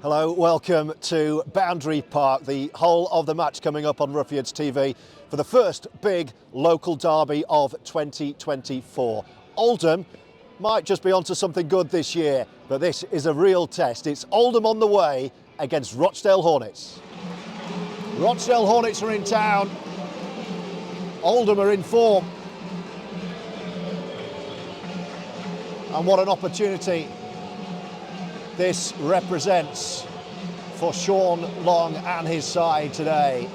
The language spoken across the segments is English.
Hello, welcome to Boundary Park, the whole of the match coming up on Ruffians TV for the first big local derby of 2024. Oldham might just be onto something good this year, but this is a real test. It's Oldham on the way against Rochdale Hornets. Rochdale Hornets are in town. Oldham are in form. And what an opportunity this represents for Sean Long and his side today.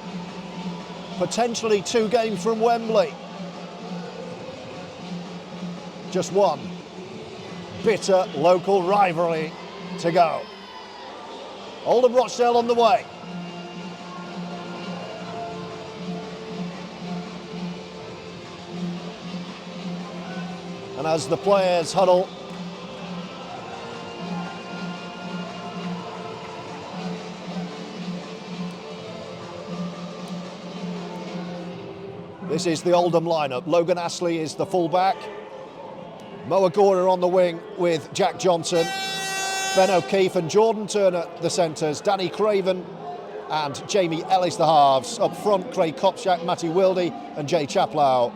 Potentially 2 games from Wembley. Just one bitter local rivalry to go. Oldham Rochdale on the way. And as the players huddle, this is the Oldham lineup. Logan Astley is the fullback. Mo Agoro on the wing with Jack Johnson. Ben O'Keefe and Jordan Turner the centres. Danny Craven and Jamie Ellis the halves. Up front, Craig Kopczak, Matty Wilde and T.Chapelhow.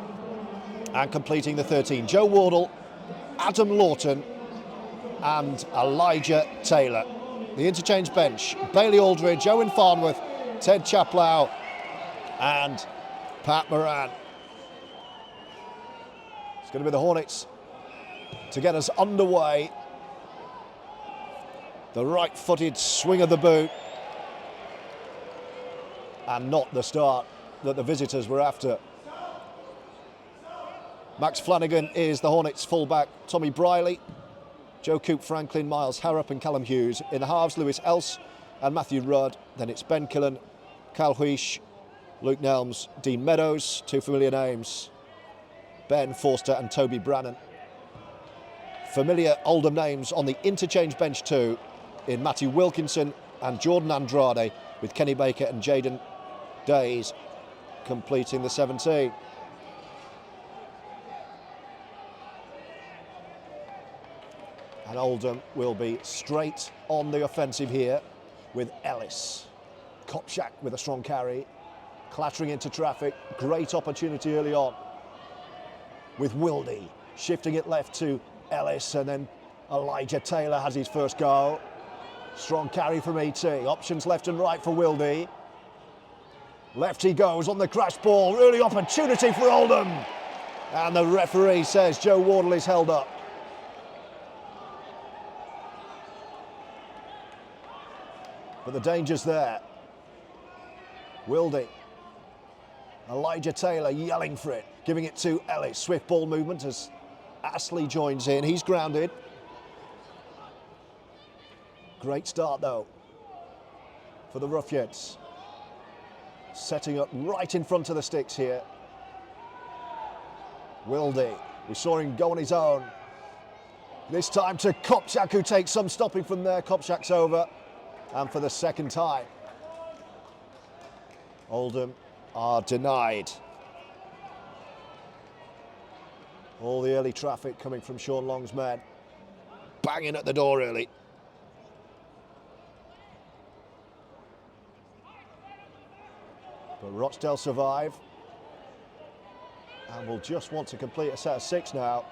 And completing the 13, Joe Wardle, Adam Lawton and Elijah Taylor. The interchange bench, Bailey Aldridge, Owen Farnworth, Ted Chaplow and Pat Moran. It's going to be the Hornets to get us underway. The right-footed swing of the boot. And not the start that the visitors were after. Max Flanagan is the Hornets fullback. Tommy Briley, Joe Coop Franklin, Miles Harrop and Callum Hughes. In the halves, Lewis Else and Matthew Rudd. Then it's Ben Killen, Cal Huish, Luke Nelms, Dean Meadows, 2 familiar names. Ben Forster and Toby Brannan. Familiar Oldham names on the interchange bench too, in Matty Wilkinson and Jordan Andrade, with Kenny Baker and Jaden Days completing the 17. And Oldham will be straight on the offensive here with Ellis. Kopczak with a strong carry, clattering into traffic. Great opportunity early on with Wilde, shifting it left to Ellis, and then Elijah Taylor has his first go. Strong carry from ET. Options left and right for Wilde. Left he goes on the crash ball. Early opportunity for Oldham. And the referee says Joe Wardle is held up. But the danger's there. Wilde. Elijah Taylor yelling for it, giving it to Ellis. Swift ball movement as Astley joins in. He's grounded. Great start though for the Ruffians. Setting up right in front of the sticks here. Wilde. We saw him go on his own. This time to Kopczak, who takes some stopping from there. Kopczak's over. And for the second time, Oldham are denied. All the early traffic coming from Sean Long's men. Banging at the door early. But Rochdale survive. And will just want to complete a set of 6 now.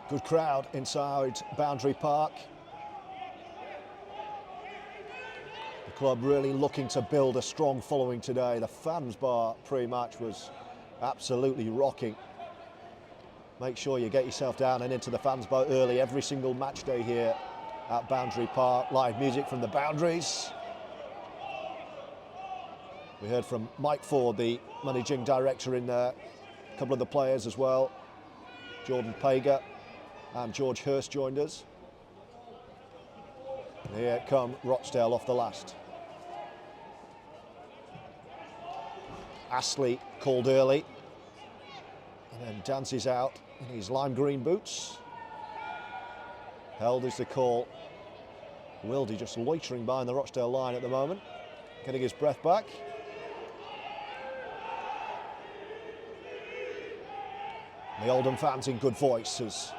Good crowd inside Boundary Park. The club really looking to build a strong following today. The fans bar pre-match was absolutely rocking. Make sure you get yourself down and into the fans bar early every single match day here at Boundary Park. Live music from the Boundaries. We heard from Mike Ford, the managing director in there. A couple of the players as well. Jordan Pager and George Hurst joined us. Here come Rochdale off the last. Astley called early and then dances out in his lime green boots. Held is the call. Wilde just loitering behind the Rochdale line at the moment, getting his breath back. The Oldham fans in good voice as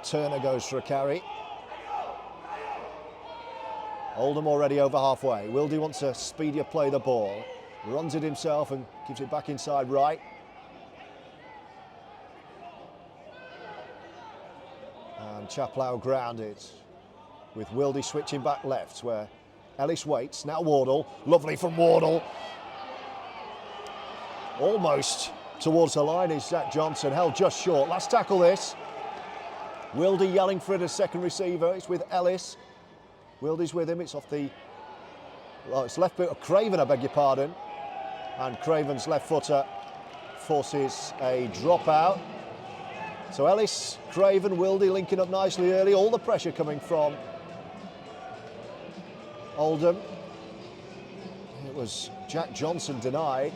Turner goes for a carry. Oldham already over halfway. Wildy wants to speedier play the ball. Runs it himself and gives it back inside right. And Chapelhow grounded with Wildy switching back left where Ellis waits. Now Wardle. Lovely from Wardle. Almost towards the line is Jack Johnson. Held just short. Last tackle this. Wildy yelling for it as second receiver. It's with Ellis. Wildy's with him. It's off the... Well, it's left foot of Craven, I beg your pardon. And Craven's left footer forces a dropout. So Ellis, Craven, Wildy linking up nicely early. All the pressure coming from Oldham. It was Jack Johnson denied.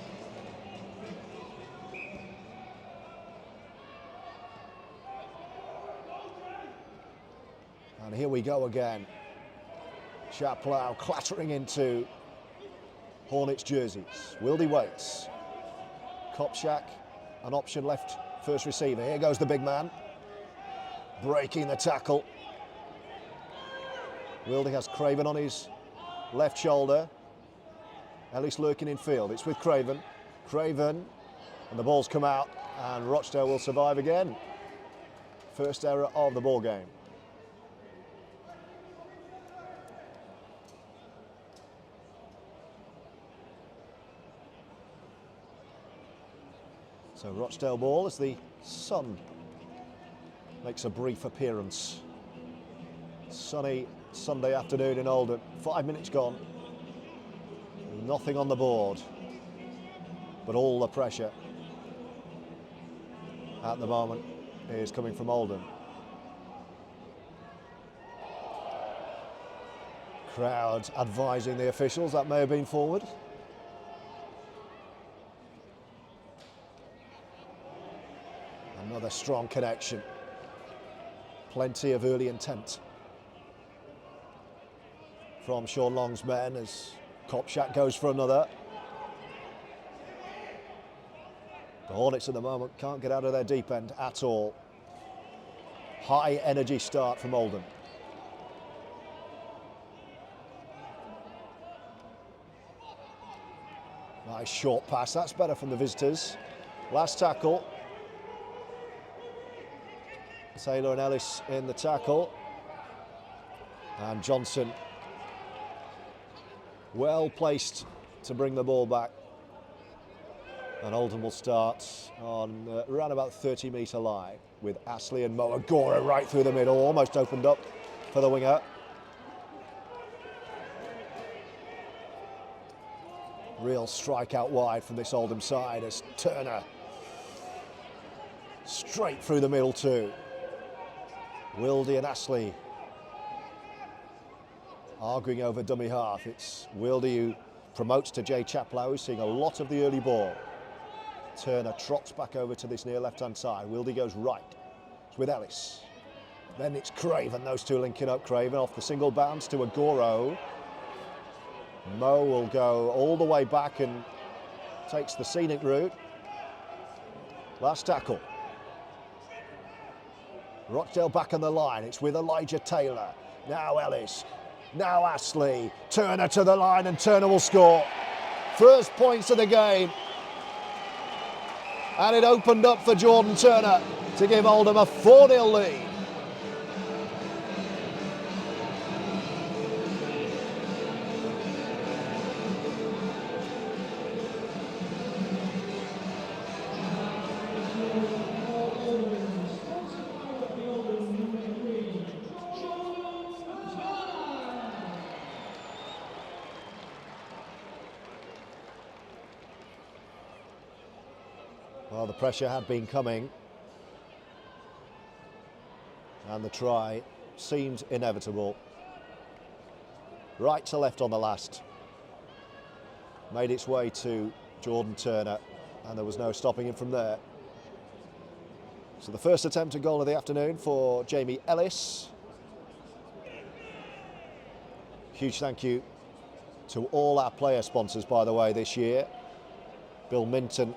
And here we go again. Chapelhow clattering into Hornets jerseys. Wildy waits. Kopczak, an option left first receiver. Here goes the big man. Breaking the tackle. Wildy has Craven on his left shoulder. Ellis lurking in field. It's with Craven. Craven, and the ball's come out, and Rochdale will survive again. First error of the ball game. So Rochdale ball as the sun makes a brief appearance. Sunny Sunday afternoon in Oldham. 5 minutes gone. Nothing on the board, but all the pressure at the moment is coming from Oldham. Crowd advising the officials that may have been forward. Another strong connection. Plenty of early intent from Sean Long's men as Kopczak goes for another. The Hornets at the moment can't get out of their deep end at all. High energy start from Oldham. Nice short pass, that's better from the visitors. Last tackle. Taylor and Ellis in the tackle. And Johnson well placed to bring the ball back. And Oldham will start on around about 30-metre line with Astley and Agoro right through the middle, almost opened up for the winger. Real strike out wide from this Oldham side as Turner straight through the middle too. Wildy and Astley arguing over dummy half. It's Wildy who promotes to T.Chapelhow, who's seeing a lot of the early ball. Turner trots back over to this near left-hand side. Wildy goes right. It's with Ellis. Then it's Craven, those two linking up. Craven off the single bounce to Agoro. Mo will go all the way back and takes the scenic route. Last tackle. Rochdale back on the line. It's with Elijah Taylor. Now Ellis. Now Astley. Turner to the line and Turner will score. First points of the game. And it opened up for Jordan Turner to give Oldham a 4-0 lead. Well, the pressure had been coming and the try seemed inevitable. Right to left on the last. Made its way to Jordan Turner and there was no stopping him from there. So the first attempt at goal of the afternoon for Jamie Ellis. Huge thank you to all our player sponsors, by the way, this year. Bill Minton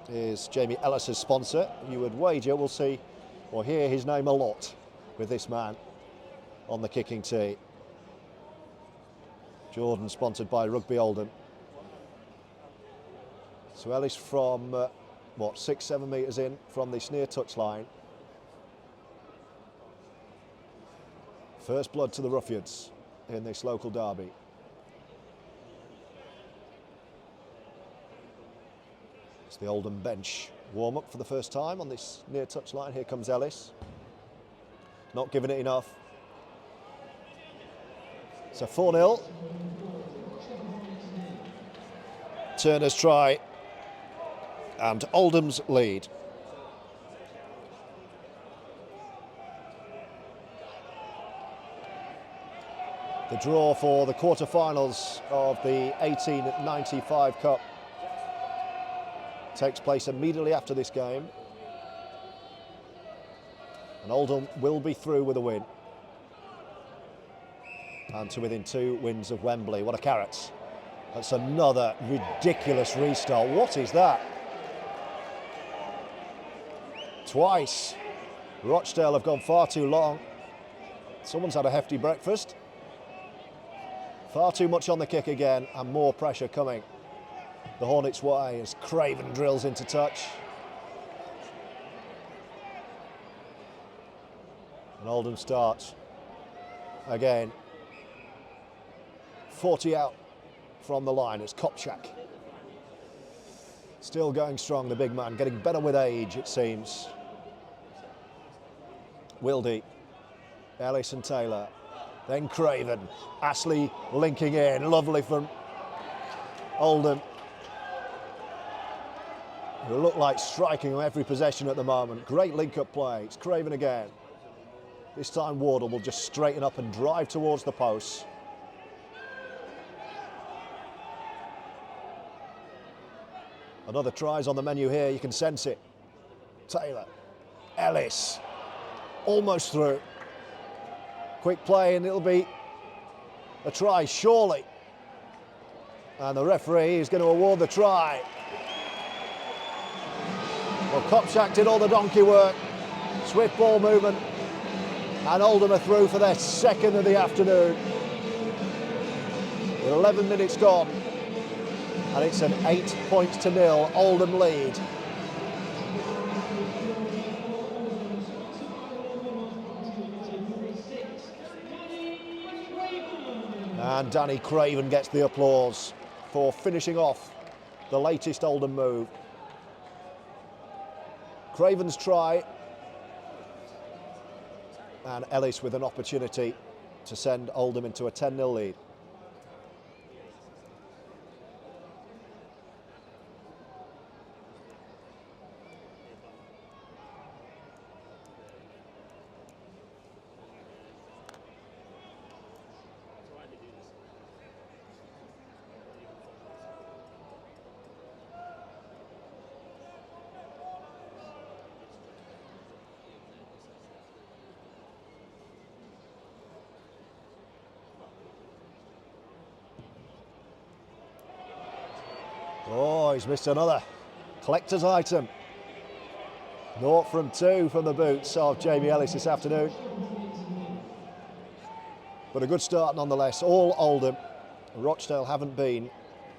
is Jamie Ellis's sponsor. You would wager we'll see or hear his name a lot with this man on the kicking tee. Jordan sponsored by Rugby Oldham. So Ellis from, 6-7 metres in from this near touchline. First blood to the Ruffians in this local derby. It's the Oldham bench warm up for the first time on this near touchline. Here comes Ellis. Not giving it enough. So 4-0. Turner's try and Oldham's lead. The draw for the quarter-finals of the 1895 Cup takes place immediately after this game. And Oldham will be through with a win. And to within 2 wins of Wembley. What a carrot. That's another ridiculous restart. What is that? Twice. Rochdale have gone far too long. Someone's had a hefty breakfast. Far too much on the kick again, and more pressure coming the Hornets' way as Craven drills into touch. And Oldham starts again. 40 out from the line. It's Kopchak. Still going strong, the big man, getting better with age, it seems. Wildy, Ellis and Taylor. Then Craven. Astley linking in. Lovely from Oldham. They look like striking on every possession at the moment. Great link-up play. It's Craven again. This time Wardle will just straighten up and drive towards the posts. Another try's on the menu here. You can sense it. Taylor. Ellis. Almost through. Quick play and it'll be a try, surely. And the referee is going to award the try. Well, Kopchak did all the donkey work. Swift ball movement. And Oldham are through for their second of the afternoon. With 11 minutes gone. And it's an 8-0 Oldham lead. And Danny Craven gets the applause for finishing off the latest Oldham move. Craven's try. And Ellis with an opportunity to send Oldham into a 10-0 lead. Oh, he's missed another collector's item. 0 from 2 from the boots of Jamie Ellis this afternoon. But a good start nonetheless. All Oldham. Rochdale haven't been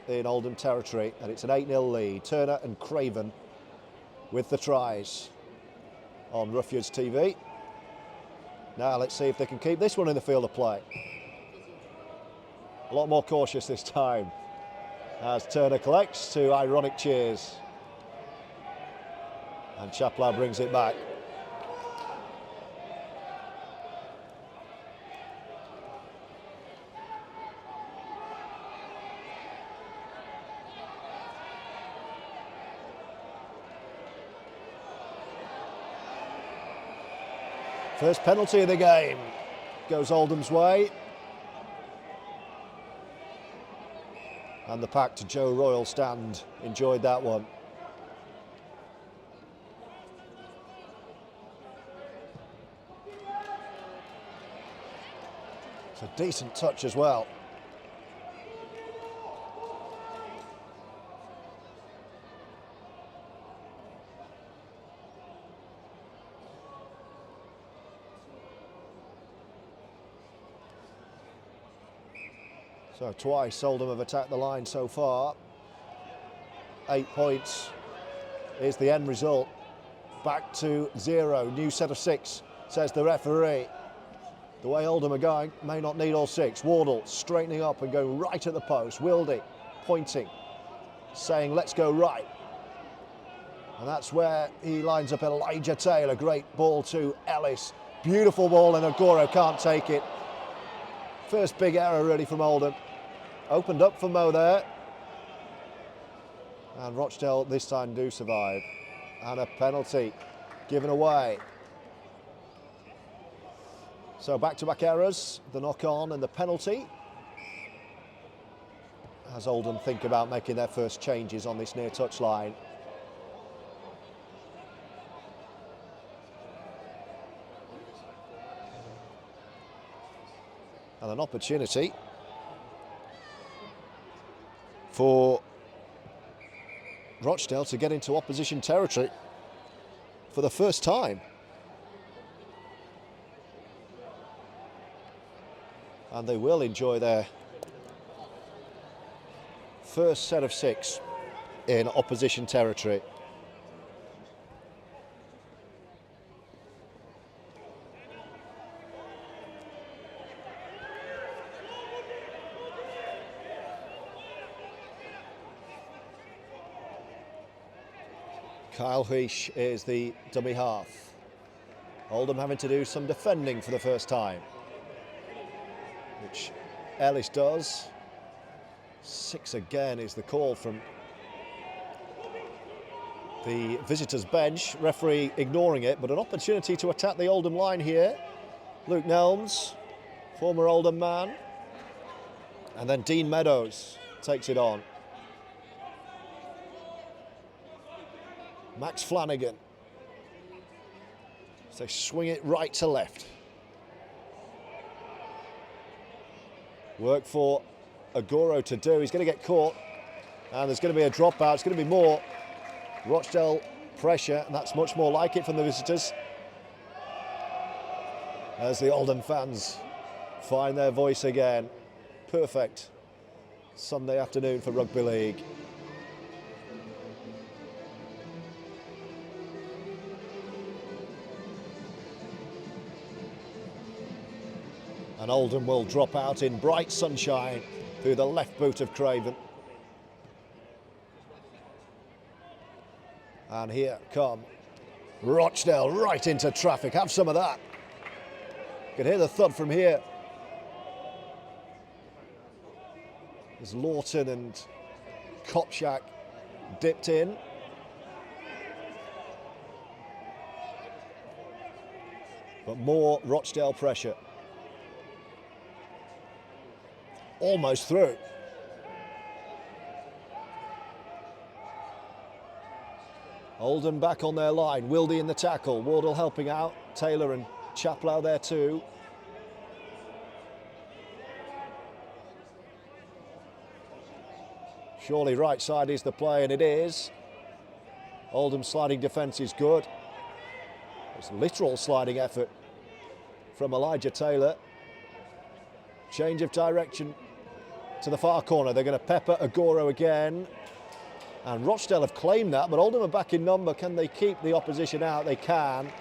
in Oldham territory, and it's an 8-0 lead. Turner and Craven with the tries on Ruffians TV. Now let's see if they can keep this one in the field of play. A lot more cautious this time, as Turner collects to ironic cheers. And Chapelhow brings it back. First penalty of the game goes Oldham's way. And the packed Joe Royal stand enjoyed that one. It's a decent touch as well. So twice Oldham have attacked the line so far. 8 points is the end result. Back to 0, new set of 6, says the referee. The way Oldham are going, may not need all 6. Wardle straightening up and going right at the post. Wildy pointing, saying let's go right. And that's where he lines up Elijah Taylor. Great ball to Ellis. Beautiful ball, and Agoro can't take it. First big error really from Oldham. Opened up for Mo there. And Rochdale this time do survive. And a penalty given away. So back-to-back errors, the knock-on and the penalty. As Oldham think about making their first changes on this near touchline. And an opportunity for Rochdale to get into opposition territory for the first time. And they will enjoy their first set of 6 in opposition territory. Kyle Heish is the dummy half. Oldham having to do some defending for the first time, which Ellis does. 6 again is the call from the visitors' bench. Referee ignoring it, but an opportunity to attack the Oldham line here. Luke Nelms, former Oldham man. And then Dean Meadows takes it on. Max Flanagan. So they swing it right to left. Work for Agoro to do. He's going to get caught. And there's going to be a dropout. It's going to be more Rochdale pressure. And that's much more like it from the visitors. As the Oldham fans find their voice again. Perfect Sunday afternoon for rugby league. And Oldham will drop out in bright sunshine through the left boot of Craven. And here come Rochdale right into traffic. Have some of that. You can hear the thud from here. There's Lawton and Kopchak dipped in. But more Rochdale pressure. Almost through. Oldham back on their line. Wildy in the tackle. Wardle helping out. Taylor and Chapelhow there too. Surely right side is the play, and it is. Oldham's sliding defence is good. It's a literal sliding effort from Elijah Taylor. Change of direction to the far corner. They're going to pepper Agoro again. And Rochdale have claimed that, but Oldham are back in number. Can they keep the opposition out? They can.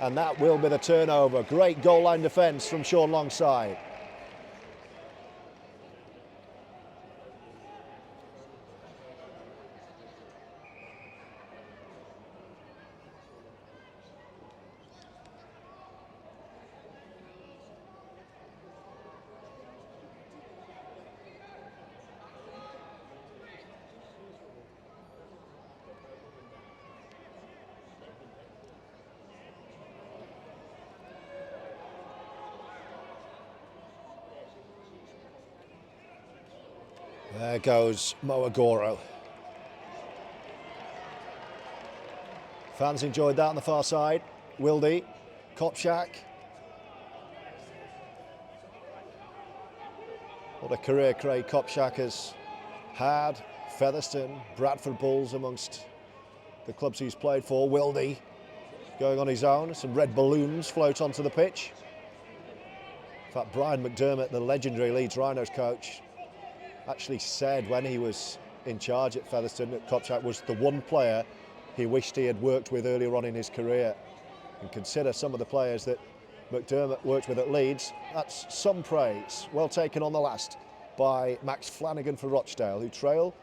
And that will be the turnover. Great goal line defence from Sean Longside. There goes Mo Agoro. Fans enjoyed that on the far side. Wildy, Kopchak. What a career Craig Kopchak has had. Featherstone, Bradford Bulls amongst the clubs he's played for. Wildy going on his own. Some red balloons float onto the pitch. In fact, Brian McDermott, the legendary Leeds Rhinos coach, actually said when he was in charge at Featherstone that Kopchak was the one player he wished he had worked with earlier on in his career. And consider some of the players that McDermott worked with at Leeds. That's some praise. Well taken on the last by Max Flanagan for Rochdale, who trail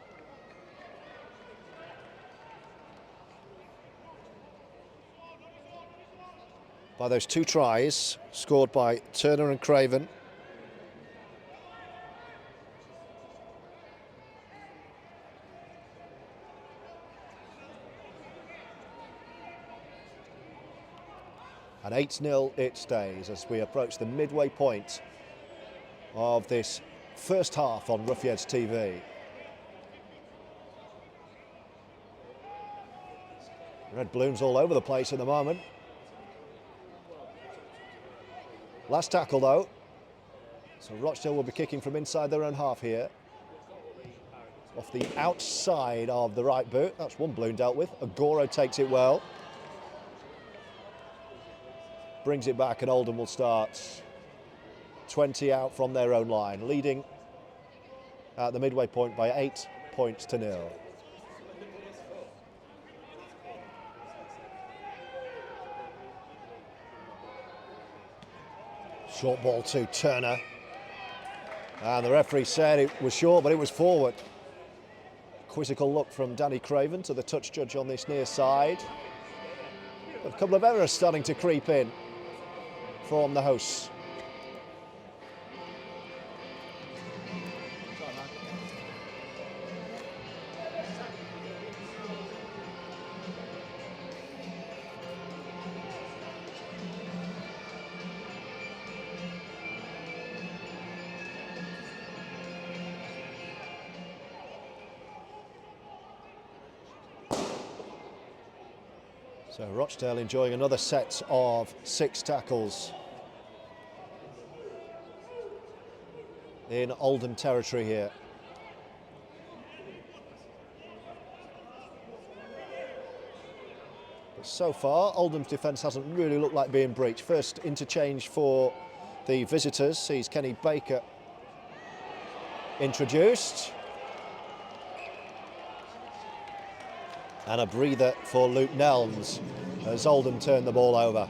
by those 2 tries scored by Turner and Craven. And 8-0 it stays as we approach the midway point of this first half on Roughheads TV. Red balloons all over the place at the moment. Last tackle though. So Rochdale will be kicking from inside their own half here. Off the outside of the right boot. That's one balloon dealt with. Agoro takes it well. Brings it back and Oldham will start 20 out from their own line, leading at the midway point by 8 points to 0. Short ball to Turner. And the referee said it was short, but it was forward. Quizzical look from Danny Craven to the touch judge on this near side. A couple of errors starting to creep in from the hosts. So Rochdale enjoying another set of 6 tackles in Oldham territory here. But so far, Oldham's defence hasn't really looked like being breached. First interchange for the visitors sees Kenny Baker introduced. And a breather for Luke Nelms as Oldham turn the ball over.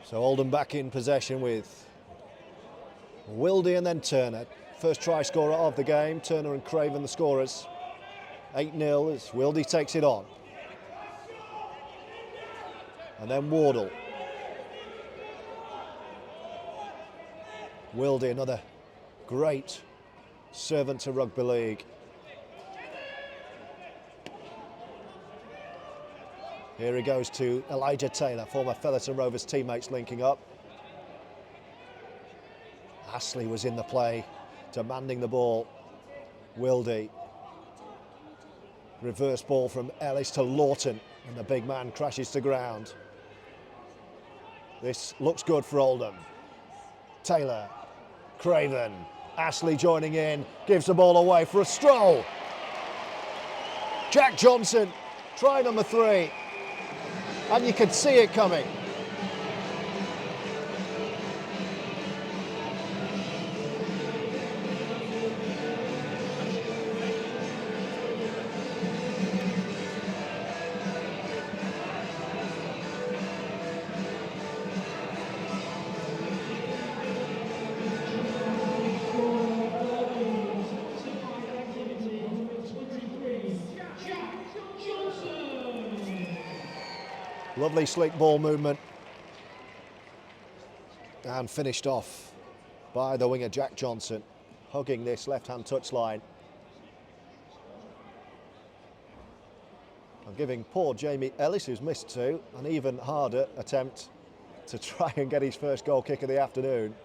So Oldham back in possession with Wildy and then Turner. First try scorer of the game, Turner and Craven the scorers. 8-0 as Wildy takes it on. And then Wardle. Wildy, another great servant to rugby league. Here he goes to Elijah Taylor, former Featherstone Rovers teammates linking up. Astley was in the play, demanding the ball. Wildy. Reverse ball from Ellis to Lawton, and the big man crashes to ground. This looks good for Oldham. Taylor, Craven, Astley joining in, gives the ball away for a stroll. Jack Johnson, try number 3. And you could see it coming. Lovely slick ball movement and finished off by the winger Jack Johnson, hugging this left-hand touchline. giving poor Jamie Ellis, who's missed two, an even harder attempt to try and get his first goal kick of the afternoon.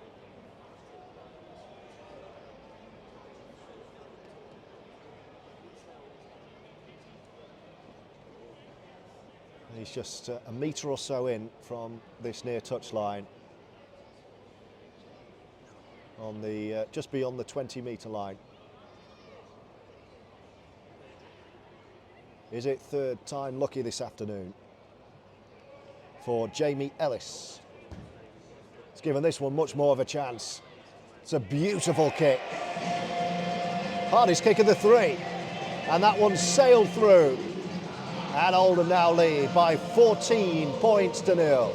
He's just a metre or so in from this near touchline, on the just beyond the 20-metre line. Is it third time lucky this afternoon for Jamie Ellis? He's given this one much more of a chance. It's a beautiful kick. Hardest kick of the three. And that one sailed through. And Oldham now lead by 14 points to 0.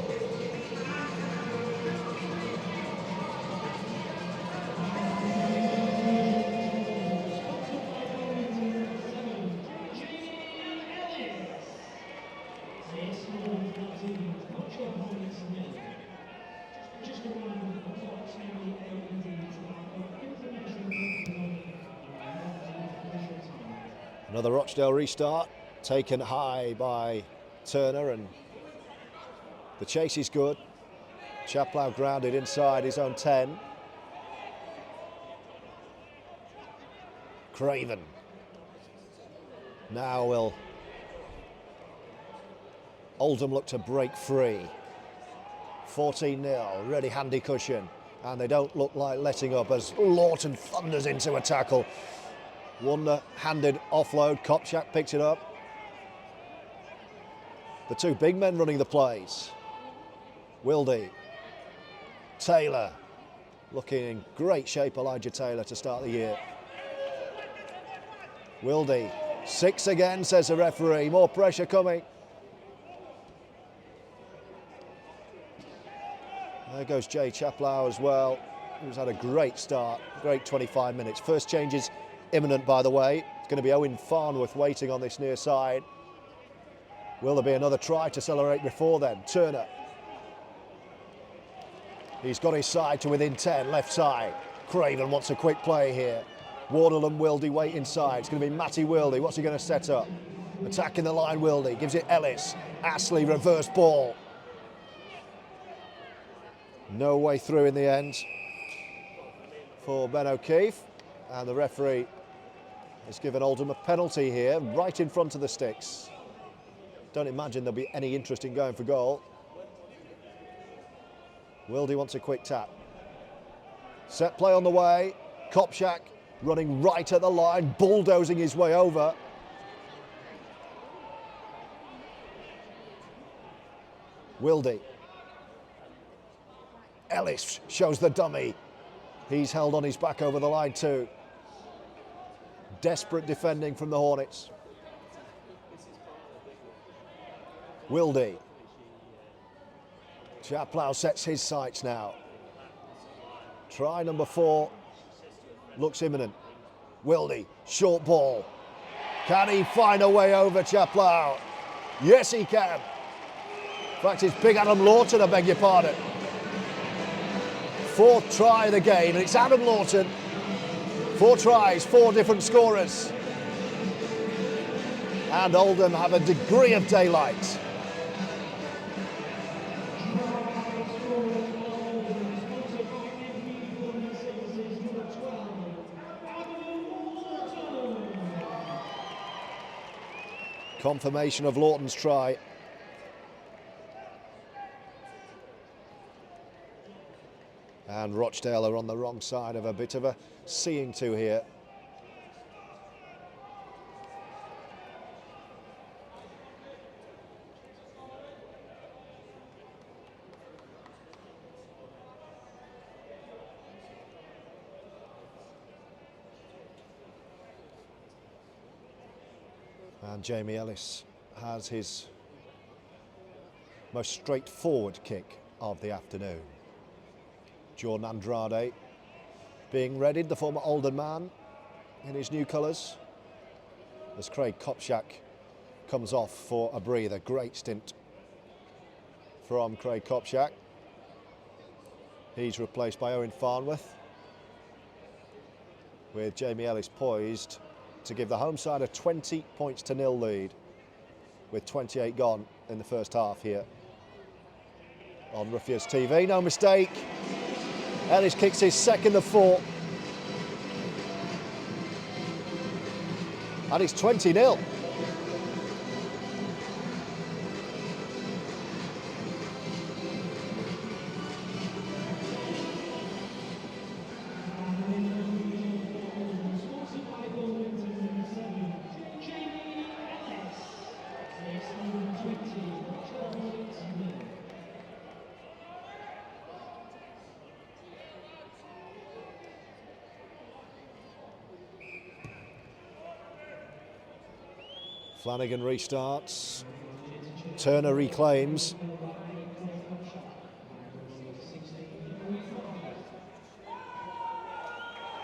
Another Rochdale restart, taken high by Turner, and the chase is good. Chapelhow grounded inside his own 10. Craven. Now will Oldham look to break free. 14-0, really handy cushion, and they don't look like letting up as Lawton thunders into a tackle. One-handed offload, Kopchak picks it up. The two big men running the plays. Wildy, Taylor, looking in great shape, Elijah Taylor, to start the year. Wildy, 6 again, says the referee, more pressure coming. There goes T.Chapelhow as well, who's had a great start, great 25 minutes. First change is imminent, by the way. It's going to be Owen Farnworth waiting on this near side. Will there be another try to celebrate before then? Turner. He's got his side to within 10, left side. Craven wants a quick play here. Wardle and Wildy wait inside. It's going to be Matty Wildy. What's he going to set up? Attacking the line, Wildy. Gives it Ellis. Astley, reverse ball. No way through in the end for Ben O'Keefe. And the referee has given Oldham a penalty here, right in front of the sticks. Don't imagine there'll be any interest in going for goal. Wildy wants a quick tap. Set play on the way. Kopchak running right at the line, bulldozing his way over. Wildy. Ellis shows the dummy. He's held on his back over the line too. Desperate defending from the Hornets. Wildy. Chapelhow sets his sights now. Try number 4 looks imminent. Wildy, short ball. Can he find a way over Chapelhow? Yes, he can. In fact, it's big Adam Lawton, I beg your pardon. 4th try of the game, and it's Adam Lawton. 4 tries, 4 different scorers. And Oldham have a degree of daylight. Confirmation of Lawton's try. And Rochdale are on the wrong side of a bit of a seeing to here. And Jamie Ellis has his most straightforward kick of the afternoon. Jordan Andrade being readied, the former Oldham man, in his new colours, as Craig Kopchak comes off for a breather. Great stint from Craig Kopchak. He's replaced by Owen Farnworth, with Jamie Ellis poised to give the home side a 20 points to 0 lead. with 28 gone in the first half here on Ruffians TV. No mistake. Ellis kicks his second of 4. And it's 20-0. Flanagan restarts. Turner reclaims.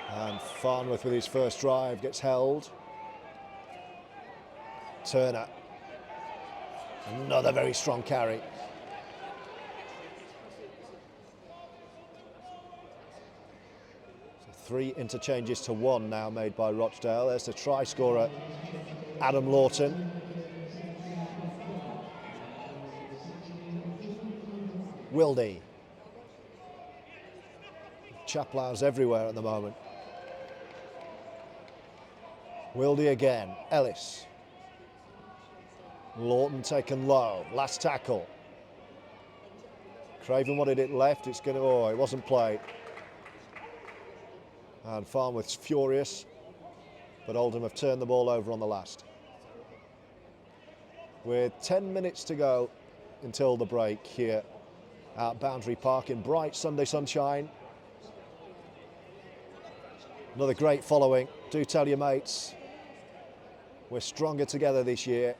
And Farnworth with his first drive gets held. Turner. Another very strong carry. So 3 interchanges to 1 now made by Rochdale. There's the try scorer, Adam Lawton. Wildy. Chaplow's everywhere at the moment. Wildy again. Ellis. Lawton taken low. Last tackle. Craven wanted it left. It's going to... Oh, it wasn't played. And Farnworth's furious. But Oldham have turned the ball over on the last. With 10 minutes to go until the break here at Boundary Park in bright Sunday sunshine. Another great following. Do tell your mates, we're stronger together this year.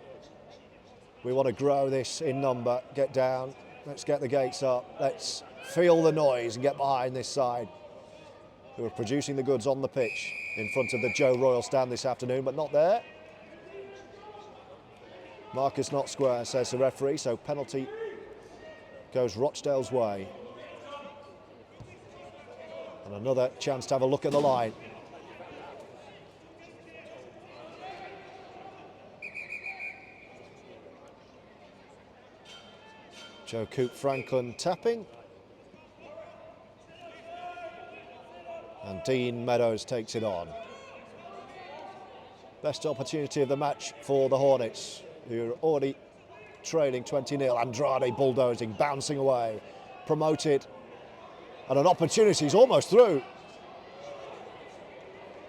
We want to grow this in number, get down, let's get the gates up, let's feel the noise and get behind this side, who are producing the goods on the pitch in front of the Joe Royal stand this afternoon, but not there. Marcus not square, says the referee, so penalty goes Rochdale's way. And another chance to have a look at the line. Joe Coop Franklin tapping. And Dean Meadows takes it on. Best opportunity of the match for the Hornets, who are already trailing 20-0. Andrade bulldozing, bouncing away, promoted. And an opportunity is almost through.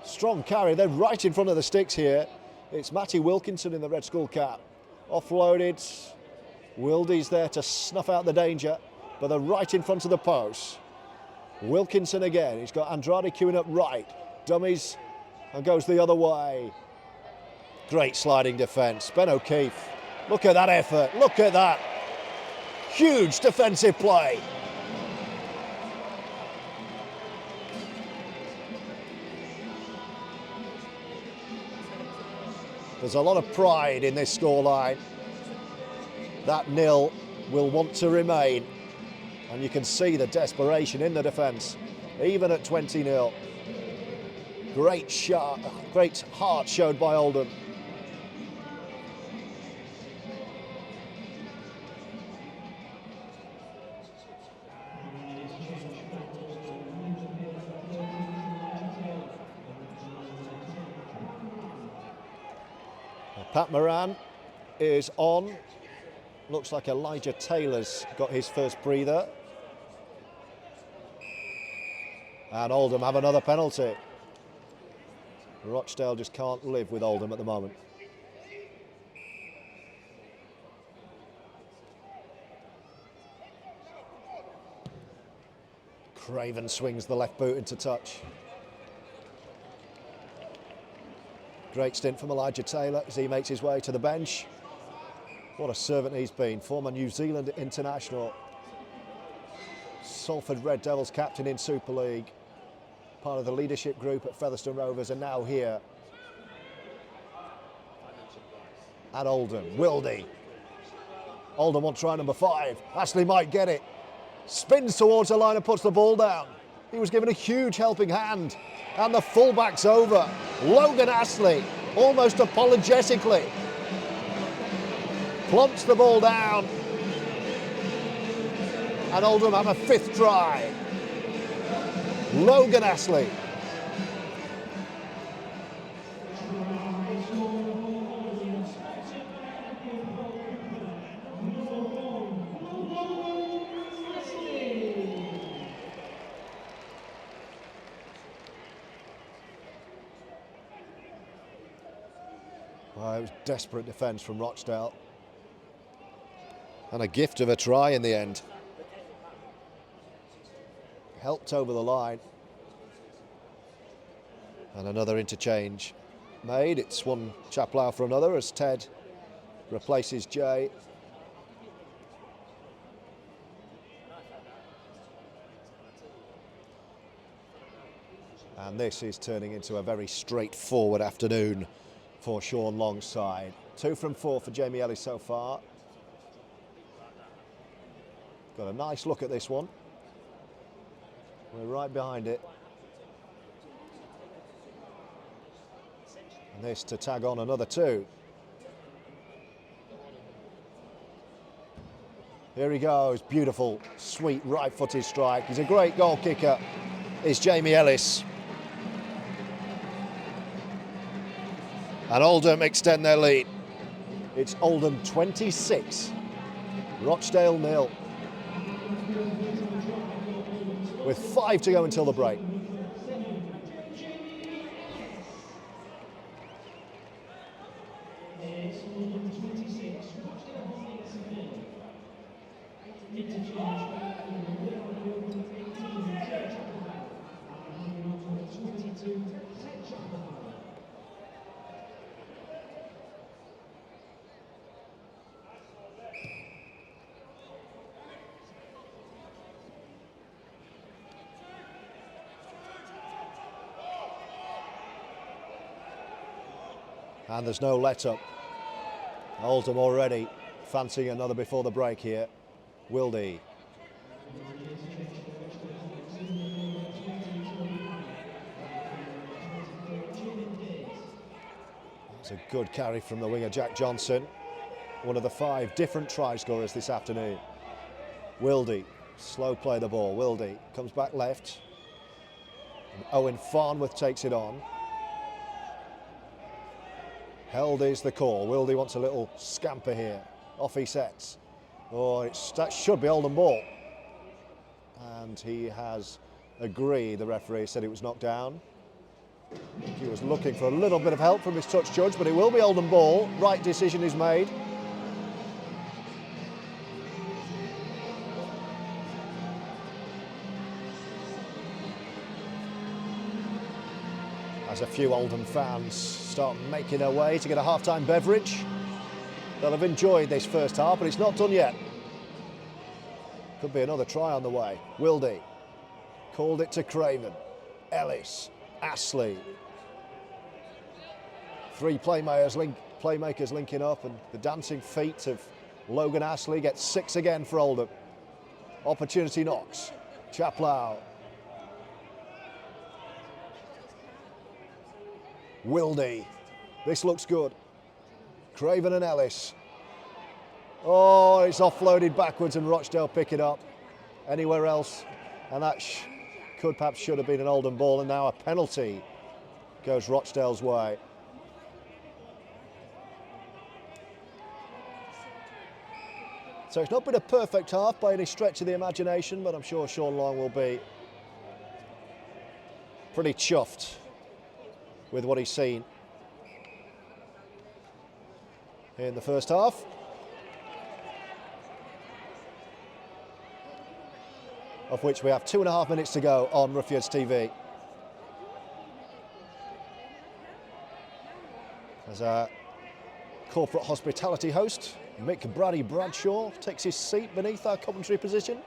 Strong carry, they're right in front of the sticks here. It's Matty Wilkinson in the red school cap. Offloaded. Wildy's there to snuff out the danger, but they're right in front of the post. Wilkinson again, he's got Andrade queuing up right. Dummies and goes the other way. Great sliding defence. Ben O'Keefe, look at that effort, look at that. Huge defensive play. There's a lot of pride in this scoreline. That nil will want to remain. And you can see the desperation in the defence, even at 20-0. Great heart showed by Oldham. Pat Moran is on. Looks like Elijah Taylor's got his first breather. And Oldham have another penalty. Rochdale just can't live with Oldham at the moment. Craven swings the left boot into touch. Great stint from Elijah Taylor as he makes his way to the bench. What a servant he's been, former New Zealand international. Salford Red Devils captain in Super League. Part of the leadership group at Featherstone Rovers and now here at Oldham. Wildy. Oldham on try number 5. Astley might get it. Spins towards the line and puts the ball down. He was given a huge helping hand. And the fullback's over. Logan Astley, almost apologetically. Plumps the ball down. And Oldham have a 5th try. Logan Astley. Well, it was desperate defence from Rochdale. And a gift of a try in the end. Helped over the line. And another interchange made. It's one Chapelhow for another as Ted replaces Jay. And this is turning into a very straightforward afternoon for Sean Long's side. 2 from 4 for Jamie Ellis so far. Got a nice look at this one. We're right behind it. And this to tag on another 2. Here he goes, beautiful, sweet, right-footed strike. He's a great goal kicker, is Jamie Ellis. And Oldham extend their lead. It's Oldham 26, Rochdale 0. With 5 to go until the break. And there's no let-up. Oldham already fancying another before the break here. Wildy. That's a good carry from the winger Jack Johnson. One of the 5 different try scorers this afternoon. Wildy, slow play the ball. Wildy comes back left. And Owen Farnworth takes it on. Held is the call. Wildy wants a little scamper here. Off he sets. Oh, that should be Oldham ball. And he has agreed. The referee said it was knocked down. He was looking for a little bit of help from his touch judge, but it will be Oldham ball. Right decision is made. As a few Oldham fans start making their way to get a half-time beverage. They'll have enjoyed this first half, but it's not done yet. Could be another try on the way. Wildy called it to Craven. Ellis, Astley. 3 playmakers linking up, and the dancing feet of Logan Astley gets 6 again for Oldham. Opportunity knocks. Chapelhow. Wildy. This looks good. Craven and Ellis. Oh, it's offloaded backwards and Rochdale pick it up. Anywhere else, and that should have been an Oldham ball, and now a penalty goes Rochdale's way. So it's not been a perfect half by any stretch of the imagination, but I'm sure Sean Long will be pretty chuffed with what he's seen in the first half. Of which we have 2.5 minutes to go on Ruffians TV. As our corporate hospitality host, Mick Brady Bradshaw, takes his seat beneath our commentary position.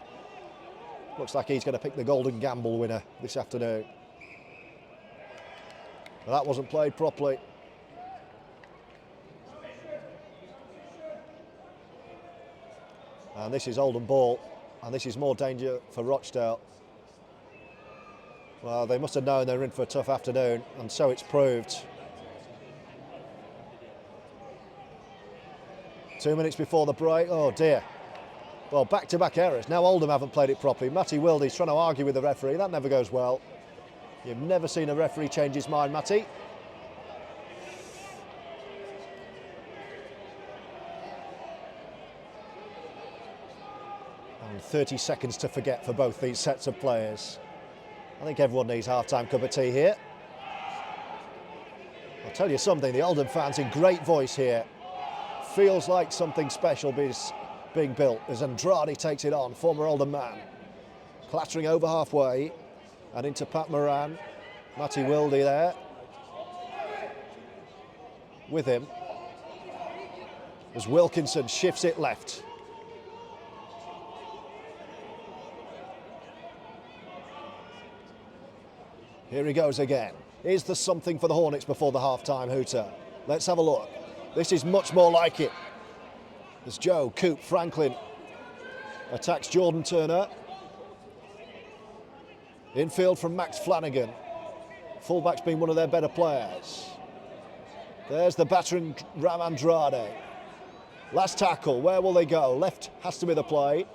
Looks like he's going to pick the Golden Gamble winner this afternoon. Well, that wasn't played properly. And this is Oldham ball, and this is more danger for Rochdale. Well, they must have known they were in for a tough afternoon, and so it's proved. 2 minutes before the break. Oh dear. Well, back-to-back errors. Now Oldham haven't played it properly. Matty Wilde's trying to argue with the referee. That never goes well. You've never seen a referee change his mind, Matty. And 30 seconds to forget for both these sets of players. I think everyone needs half-time cup of tea here. I'll tell you something, the Oldham fans in great voice here. Feels like something special is being built as Andrade takes it on, former Oldham man. Clattering over halfway and into Pat Moran. Matty Wilde there. With him as Wilkinson shifts it left. Here he goes again. Is there something for the Hornets before the half-time hooter? Let's have a look. This is much more like it. As Joe Coop Franklin attacks Jordan Turner. Infield from Max Flanagan. Fullback's been one of their better players. There's the battering ram Andrade. Last tackle, where will they go? Left has to be the play.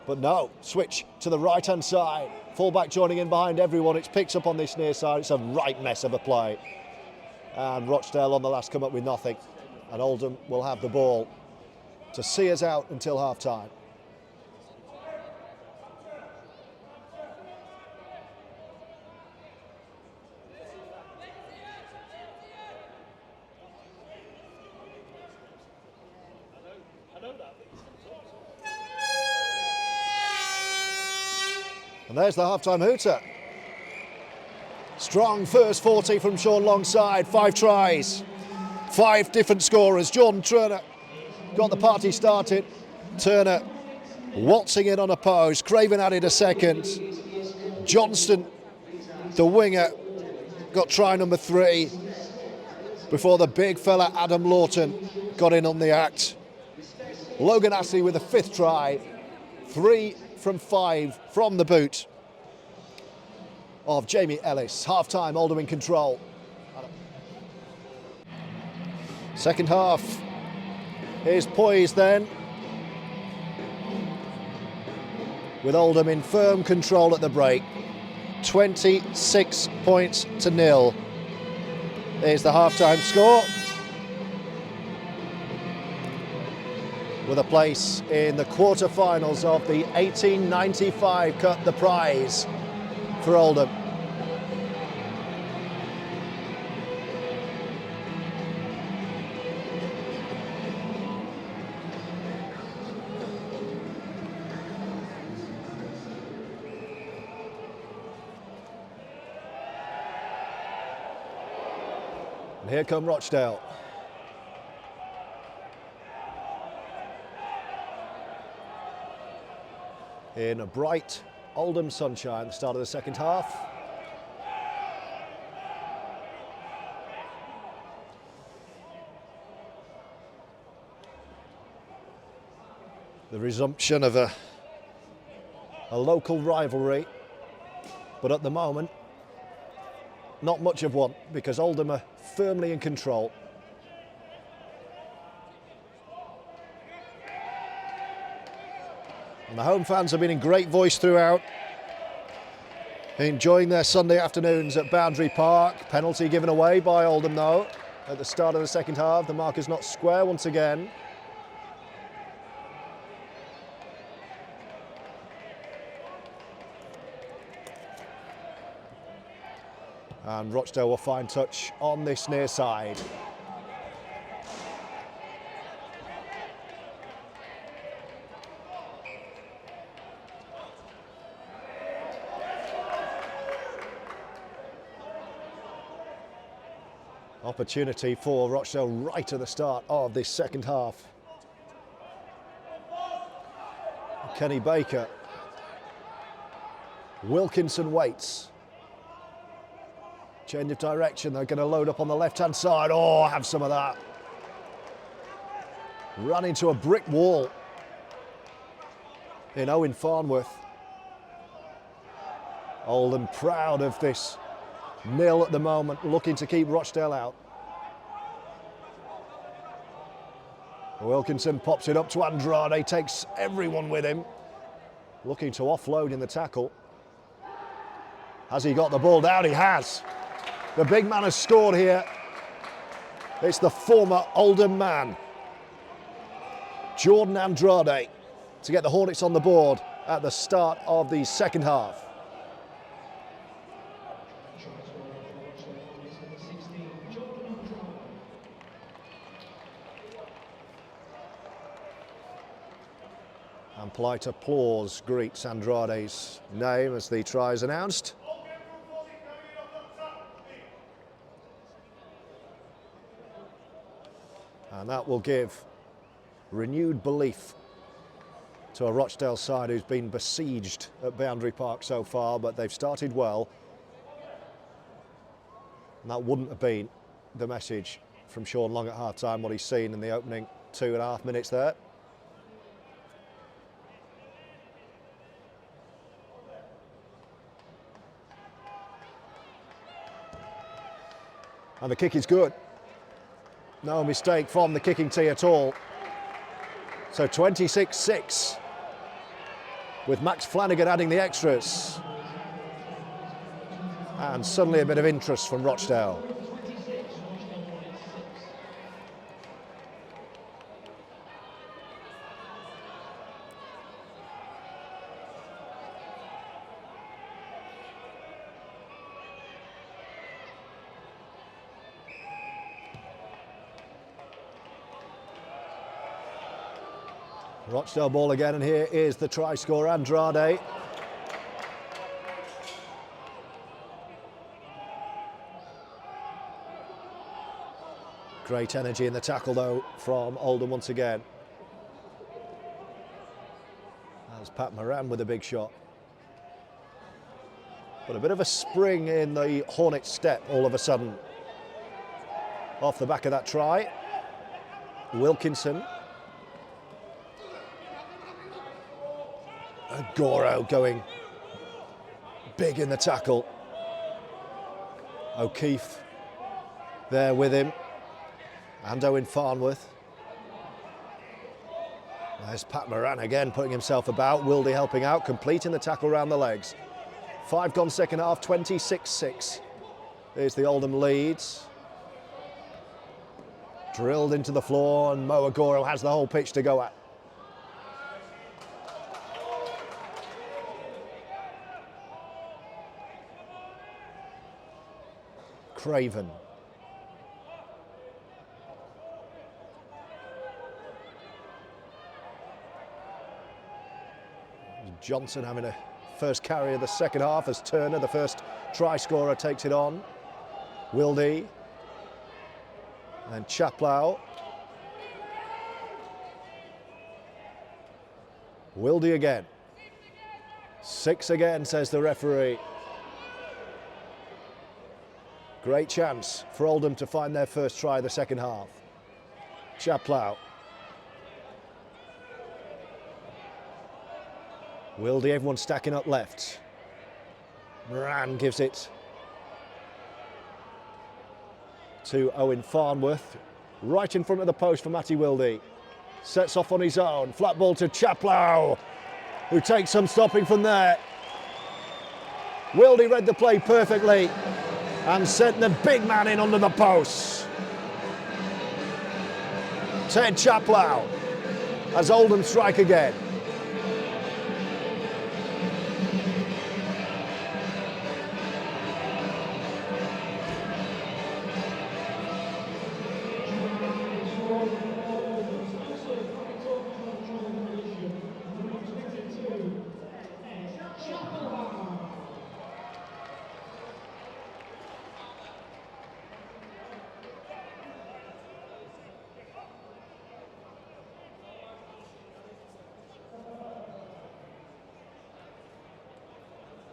But no, switch to the right-hand side. Fullback joining in behind everyone. It's picked up on this near side. It's a right mess of a play. And Rochdale on the last come up with nothing. And Oldham will have the ball to see us out until half-time. And there's the half-time hooter. Strong first 40 from Sean Longside. 5 tries, 5 different scorers. Jordan Turner got the party started. Turner waltzing in on a post. Craven added a second. Johnston, the winger, got try number 3 before the big fella Adam Lawton got in on the act. Logan Astley with a 5th try. 3 from 5 from the boot of Jamie Ellis. Half-time, Oldham in control. Second half is poised then, with Oldham in firm control at the break. 26 points to 0. There's the half-time score, with a place in the quarter-finals of the 1895 Cup, the prize for Oldham. And here come Rochdale. In a bright Oldham sunshine, the start of the second half. The resumption of a local rivalry, but at the moment, not much of one, because Oldham are firmly in control. And the home fans have been in great voice throughout, enjoying their Sunday afternoons at Boundary Park. Penalty given away by Oldham though at the start of the second half. The marker's not square once again. And Rochdale will find touch on this near side. Opportunity for Rochdale right at the start of this second half. Kenny Baker. Wilkinson waits. Change of direction, they're going to load up on the left-hand side. Oh, have some of that. Run into a brick wall in Owen Farnworth. Oldham proud of this nil at the moment, looking to keep Rochdale out. Wilkinson pops it up to Andrade, takes everyone with him, looking to offload in the tackle. Has he got the ball down? He has. The big man has scored here. It's the former Oldham man, Jordan Andrade, to get the Hornets on the board at the start of the second half. And polite applause greets Andrade's name as the try is announced. And that will give renewed belief to a Rochdale side who's been besieged at Boundary Park so far, but they've started well. And that wouldn't have been the message from Sean Long at half-time, what he's seen in the opening 2.5 minutes there. And the kick is good. No mistake from the kicking tee at all. So 26-6, with Max Flanagan adding the extras. And suddenly a bit of interest from Rochdale. Rochdale ball again, and here is the try scorer, Andrade. Great energy in the tackle though from Oldham once again. That's Pat Moran with a big shot. But a bit of a spring in the Hornets step all of a sudden. Off the back of that try. Wilkinson. Agoro going big in the tackle. O'Keefe there with him. And Owen Farnworth. There's Pat Moran again putting himself about. Wildy helping out, completing the tackle round the legs. 5 gone second half, 26-6. There's the Oldham leads. Drilled into the floor, and Mo Agoro has the whole pitch to go at. Craven. Johnson having a first carry of the second half as Turner, the first try scorer, takes it on. Wildy. And T.Chapelhow. Wildy again. 6 again, says the referee. Great chance for Oldham to find their first try of the second half. T.Chapelhow. Wildy, everyone stacking up left. Moran gives it to Owen Farnworth. Right in front of the post for Matty Wildy. Sets off on his own. Flat ball to T.Chapelhow, who takes some stopping from there. Wildy read the play perfectly and sent the big man in under the posts. T.Chapelhow as Oldham strike again.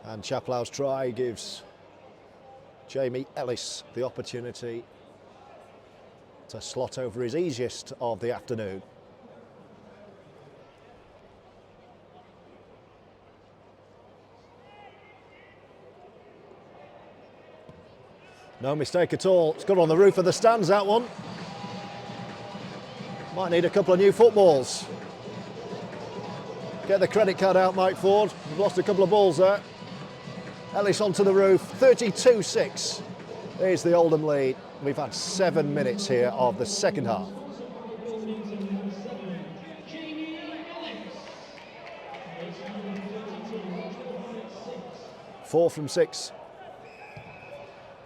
And T.Chapelhow's try gives Jamie Ellis the opportunity to slot over his easiest of the afternoon. No mistake at all. It's got on the roof of the stands, that one. Might need a couple of new footballs. Get the credit card out, Mike Ford. We've lost a couple of balls there. Ellis onto the roof, 32-6. There's the Oldham lead. We've had 7 minutes here of the second half. Four from 6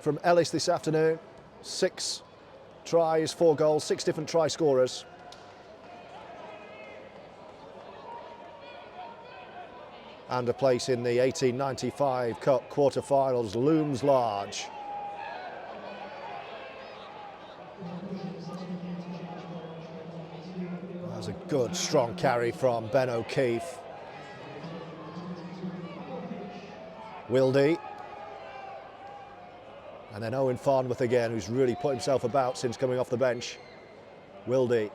from Ellis this afternoon. 6 tries, 4 goals, 6 different try scorers. And a place in the 1895 Cup quarter-finals looms large. That was a good, strong carry from Ben O'Keefe. Wildy. And then Owen Farnworth again, who's really put himself about since coming off the bench. Wildy.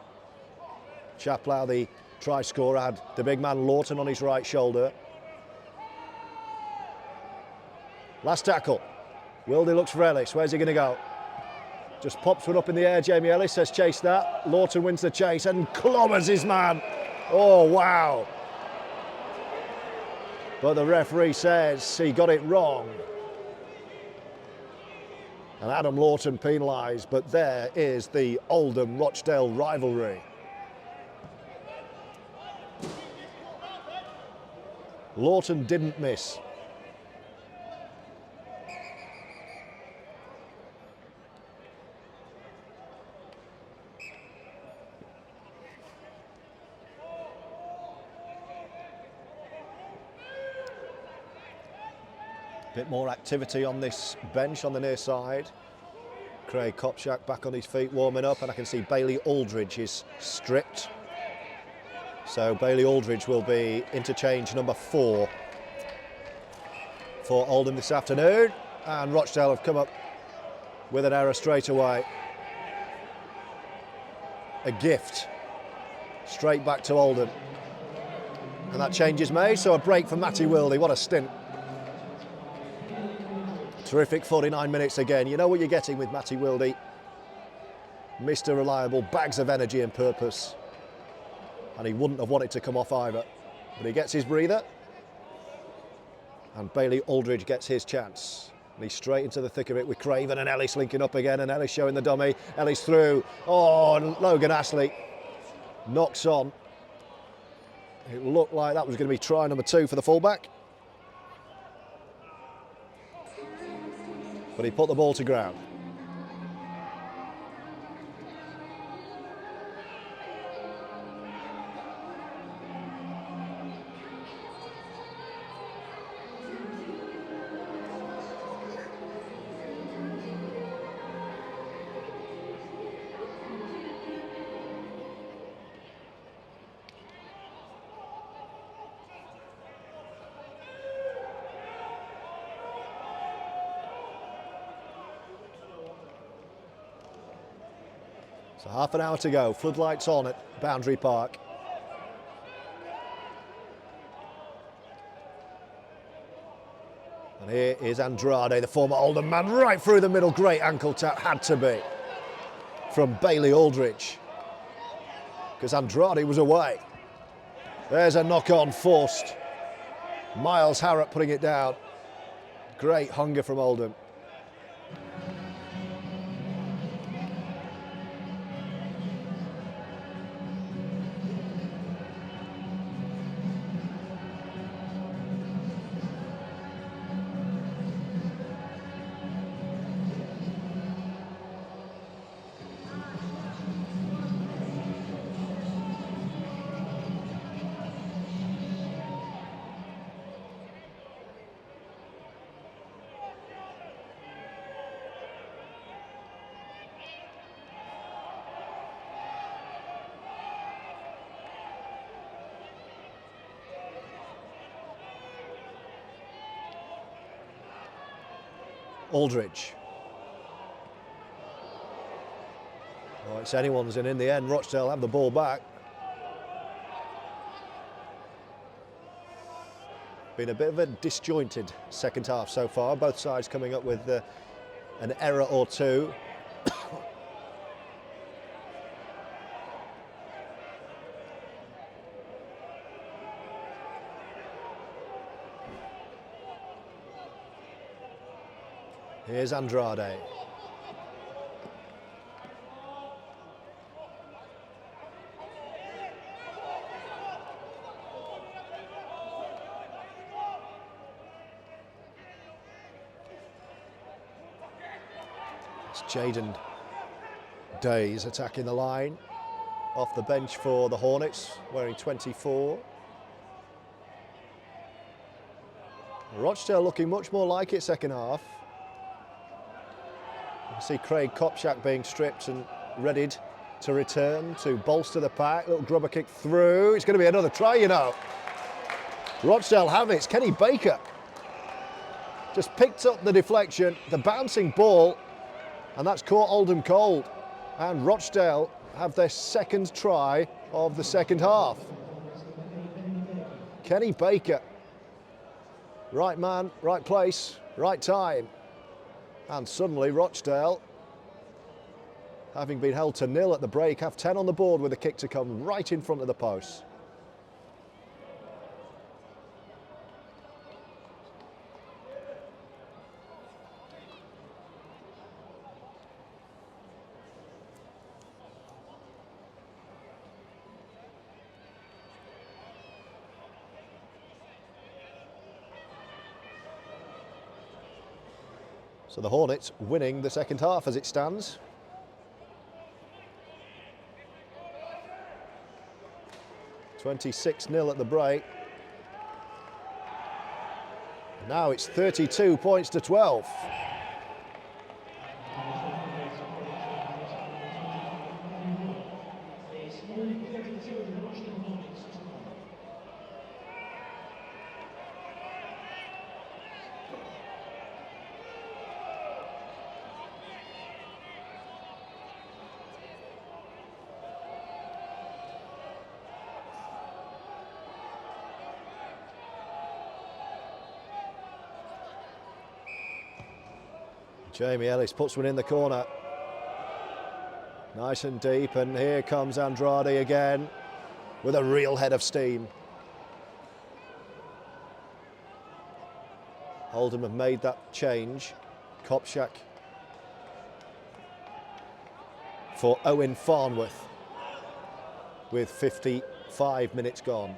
Chapelhow, the try scorer, had the big man Lawton on his right shoulder. Last tackle. Wildy looks for Ellis. Where's he going to go? Just pops one up in the air. Jamie Ellis says chase that. Lawton wins the chase and clobbers his man. Oh, wow. But the referee says he got it wrong. And Adam Lawton penalised, but there is the Oldham-Rochdale rivalry. Lawton didn't miss. Bit more activity on this bench on the near side. Craig Kopchak back on his feet warming up, and I can see Bailey Aldridge is stripped. So Bailey Aldridge will be interchange number 4 for Oldham this afternoon, and Rochdale have come up with an error straight away. A gift straight back to Oldham, and that change is made, so a break for Matty Wildy. What a stint. Terrific 49 minutes again. You know what you're getting with Matty Wildy. Mr. Reliable, bags of energy and purpose. And he wouldn't have wanted to come off either. But he gets his breather. And Bailey Aldridge gets his chance. And he's straight into the thick of it with Craven and Ellis linking up again. And Ellis showing the dummy. Ellis through. Oh, and Logan Astley knocks on. It looked like that was going to be try number 2 for the fullback. But he put the ball to ground. So half an hour to go, floodlights on at Boundary Park. And here is Andrade, the former Oldham man, right through the middle. Great ankle tap, had to be, from Bailey Aldridge, because Andrade was away. There's a knock-on forced. Miles Harrop putting it down. Great hunger from Oldham. Aldridge. Oh, it's anyone's, and in the end, Rochdale have the ball back. Been a bit of a disjointed second half so far. Both sides coming up with an error or two. Here's Andrade. It's Jaden Days attacking the line. Off the bench for the Hornets, wearing 24. Rochdale looking much more like it second half. You see Craig Kopczak being stripped and readied to return to bolster the pack. Little grubber kick through. It's going to be another try, you know. Rochdale have it. It's Kenny Baker. Just picked up the deflection, the bouncing ball, and that's caught Oldham cold. And Rochdale have their second try of the second half. Kenny Baker. Right man, right place, right time. And suddenly Rochdale, having been held to nil at the break, have 10 on the board with a kick to come right in front of the post. So the Hornets winning the second half as it stands. (26-0) at the break. Now it's 32 points to 12. Jamie Ellis puts one in the corner. Nice and deep, and here comes Andrade again with a real head of steam. Oldham have made that change. Kopczak for Owen Farnworth with 55 minutes gone.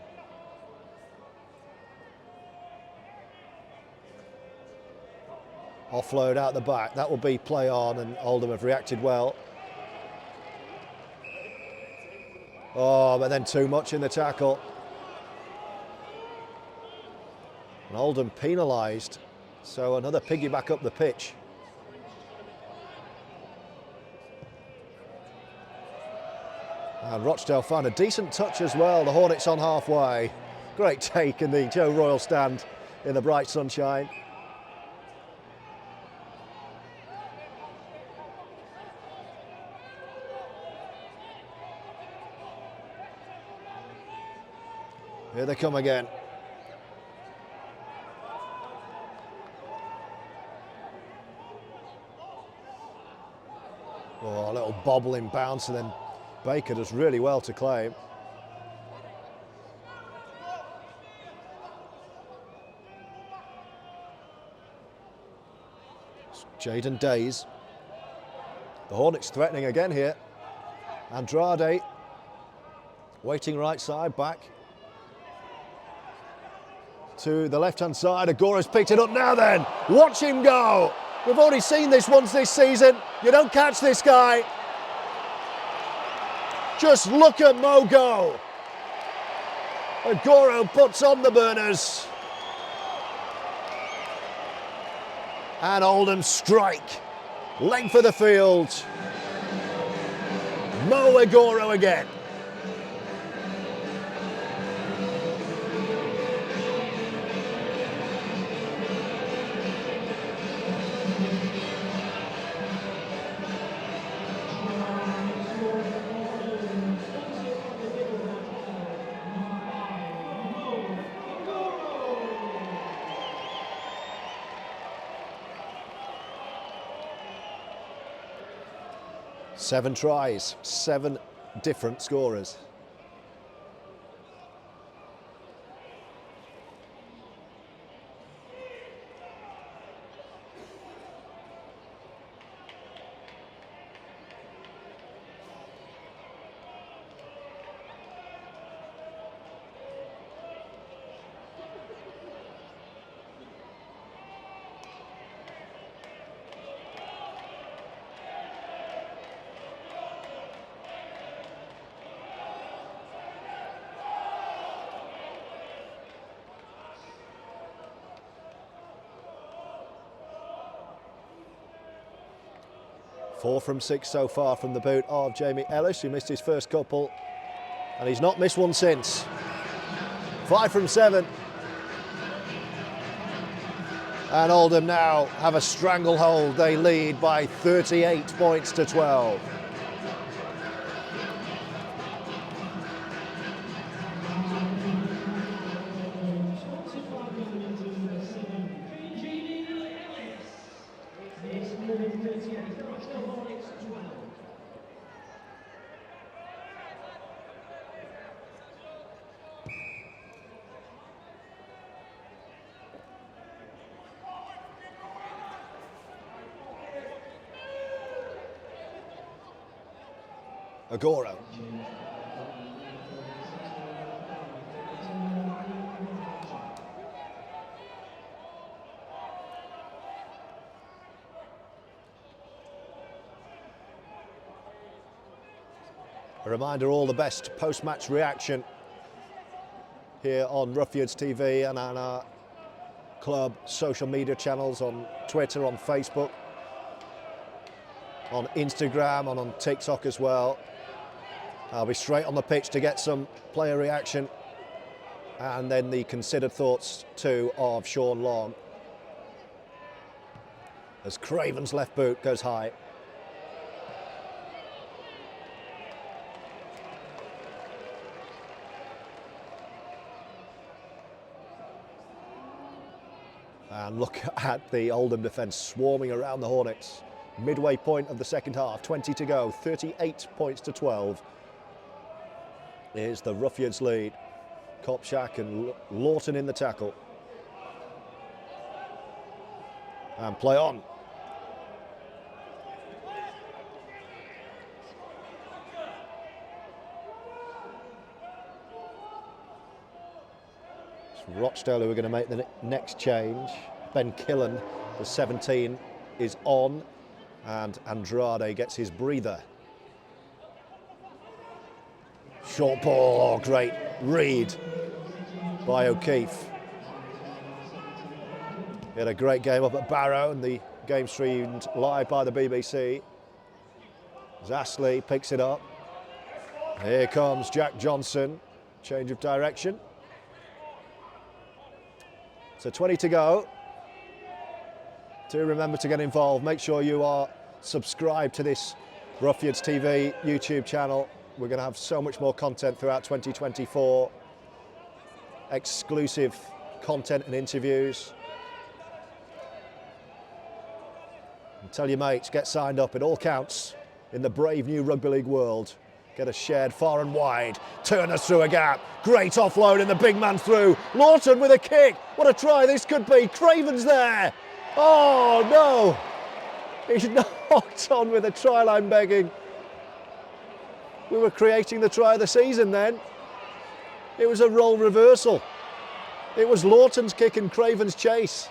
Offload out the back, that will be play on, and Oldham have reacted well. Oh, but then too much in the tackle. And Oldham penalised, so another piggyback up the pitch. And Rochdale found a decent touch as well, the Hornets on halfway. Great take in the Joe Royal stand in the bright sunshine. Here they come again. Oh, a little bobbling bounce, and then Baker does really well to claim. Jaden Days. The Hornets threatening again here. Andrade waiting right side, back to the left-hand side. Agoro's picked it up now then. Watch him go. We've already seen this once this season. You don't catch this guy. Just look at Mo go. Agoro puts on the burners. And Oldham strike. Length of the field. Mo Agoro again. Seven tries, 7 different scorers. 4 from 6 so far from the boot of Jamie Ellis, who missed his first couple, and he's not missed one since. 5 from 7. And Oldham now have a stranglehold. They lead by 38 points to 12. Agoro. A reminder, all the best post-match reaction here on Ruffians TV and on our club social media channels on Twitter, on Facebook, on Instagram, and on TikTok as well. I'll be straight on the pitch to get some player reaction and then the considered thoughts too of Sean Long as Craven's left boot goes high. And look at the Oldham defence swarming around the Hornets. Midway point of the second half, 20 to go, 38 points to 12. Here's the Ruffians lead. Kopczak and Lawton in the tackle. And play on. It's Rochdale who are going to make the next change. Ben Killen, the 17, is on. And Andrade gets his breather. Short ball, oh, great read by O'Keefe. He had a great game up at Barrow, and the game streamed live by the BBC. As Astley picks it up. Here comes Jack Johnson, change of direction. So 20 to go. Do remember to get involved. Make sure you are subscribed to this Ruffians TV YouTube channel. We're going to have so much more content throughout 2024. Exclusive content and interviews. And tell your mates, get signed up. It all counts in the brave new rugby league world. Get us shared far and wide. Turn us through a gap. Great offload and the big man through. Lawton with a kick. What a try this could be. Craven's there. Oh no. He's knocked on with a try line begging. We were creating the try of the season then. It was a role reversal. It was Lawton's kick and Craven's chase.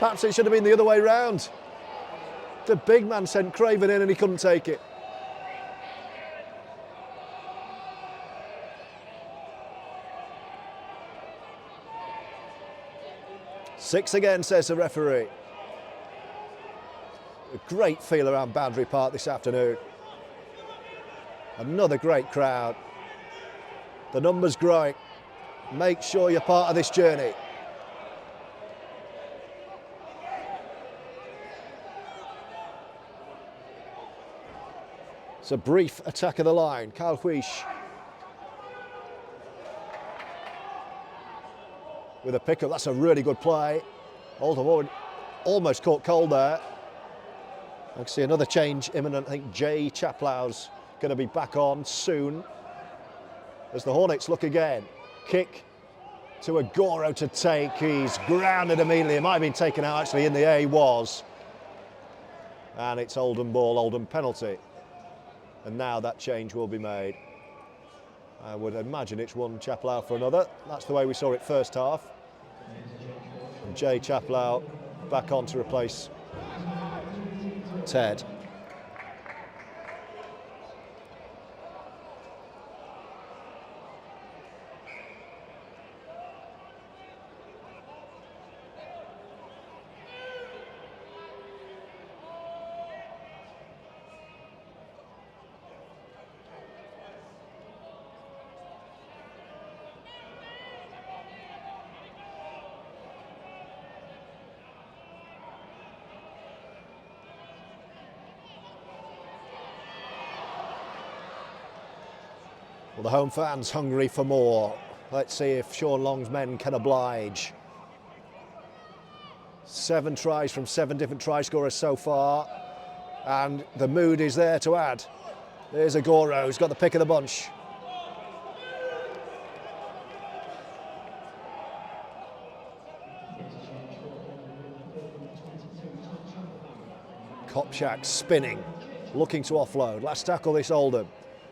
Perhaps it should have been the other way round. The big man sent Craven in and he couldn't take it. Six again, says the referee. A great feel around Boundary Park this afternoon. Another great crowd. The numbers growing. Make sure you're part of this journey. It's a brief attack of the line. Kyle Huish with a pickup. That's a really good play. Oldham almost caught cold there. I can see another change imminent. I think T.Chapelhow's going to be back on soon. As the Hornets look again. Kick to Agoro to take. He's grounded immediately. It might have been taken out actually in the air. He was. And it's Oldham ball, Oldham penalty. And now that change will be made. I would imagine it's one Chapelhow for another. That's the way we saw it first half. And T.Chapelhow back on to replace Ted. Well, the home fans hungry for more. Let's see if Sean Long's men can oblige. 7 tries from 7 different try scorers so far, and the mood is there to add. There's Agoro, who's got the pick of the bunch. Kopchak spinning, looking to offload. Last tackle this Oldham.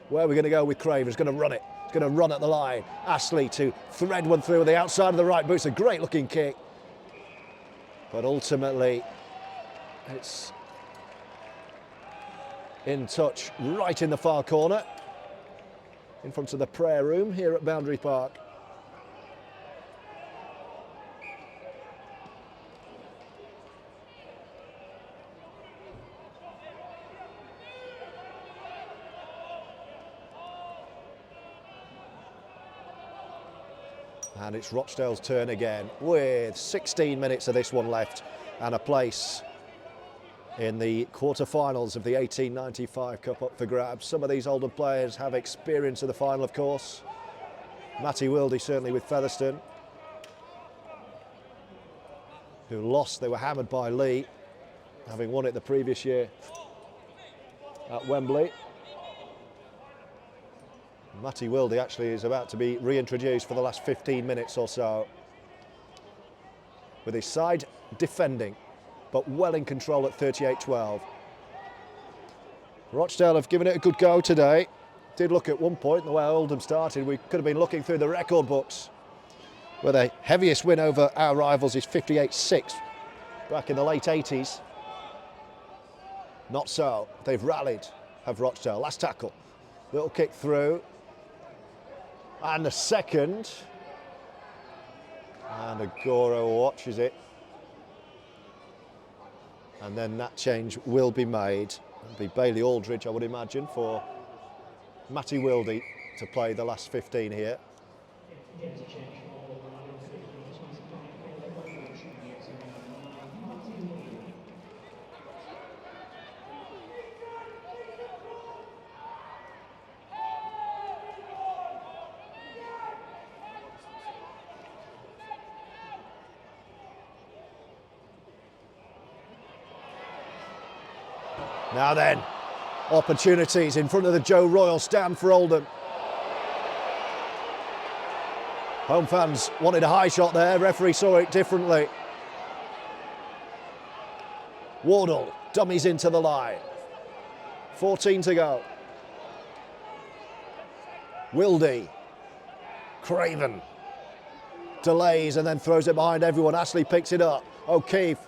Where are we going to go with Craven? He's going to run it. He's going to run at the line. Astley to thread one through with the outside of the right boot. It's a great looking kick. But ultimately, it's in touch right in the far corner, in front of the prayer room here at Boundary Park. And it's Rochdale's turn again, with 16 minutes of this one left and a place in the quarter-finals of the 1895 Cup up for grabs. Some of these Oldham players have experience of the final, of course. Matty Wildy certainly with Featherstone, who lost. They were hammered by Lee, having won it the previous year at Wembley. Matty Wildy actually is about to be reintroduced for the last 15 minutes or so, with his side defending, but well in control at 38-12. Rochdale have given it a good go today. Did look at one point, the way Oldham started, we could have been looking through the record books, where the heaviest win over our rivals is 58-6 back in the late 80s. Not so. They've rallied, have Rochdale. Last tackle. Little kick through. And the second. And Agoro watches it. And then that change will be made. It'll be Bailey Aldridge, I would imagine, for Matty Wildy to play the last 15 here. Now then, opportunities in front of the Joe Royal stand for Oldham. Home fans wanted a high shot there, referee saw it differently. Wardle dummies into the line. 14 to go. Wildy. Craven. Delays and then throws it behind everyone. Astley picks it up. O'Keefe.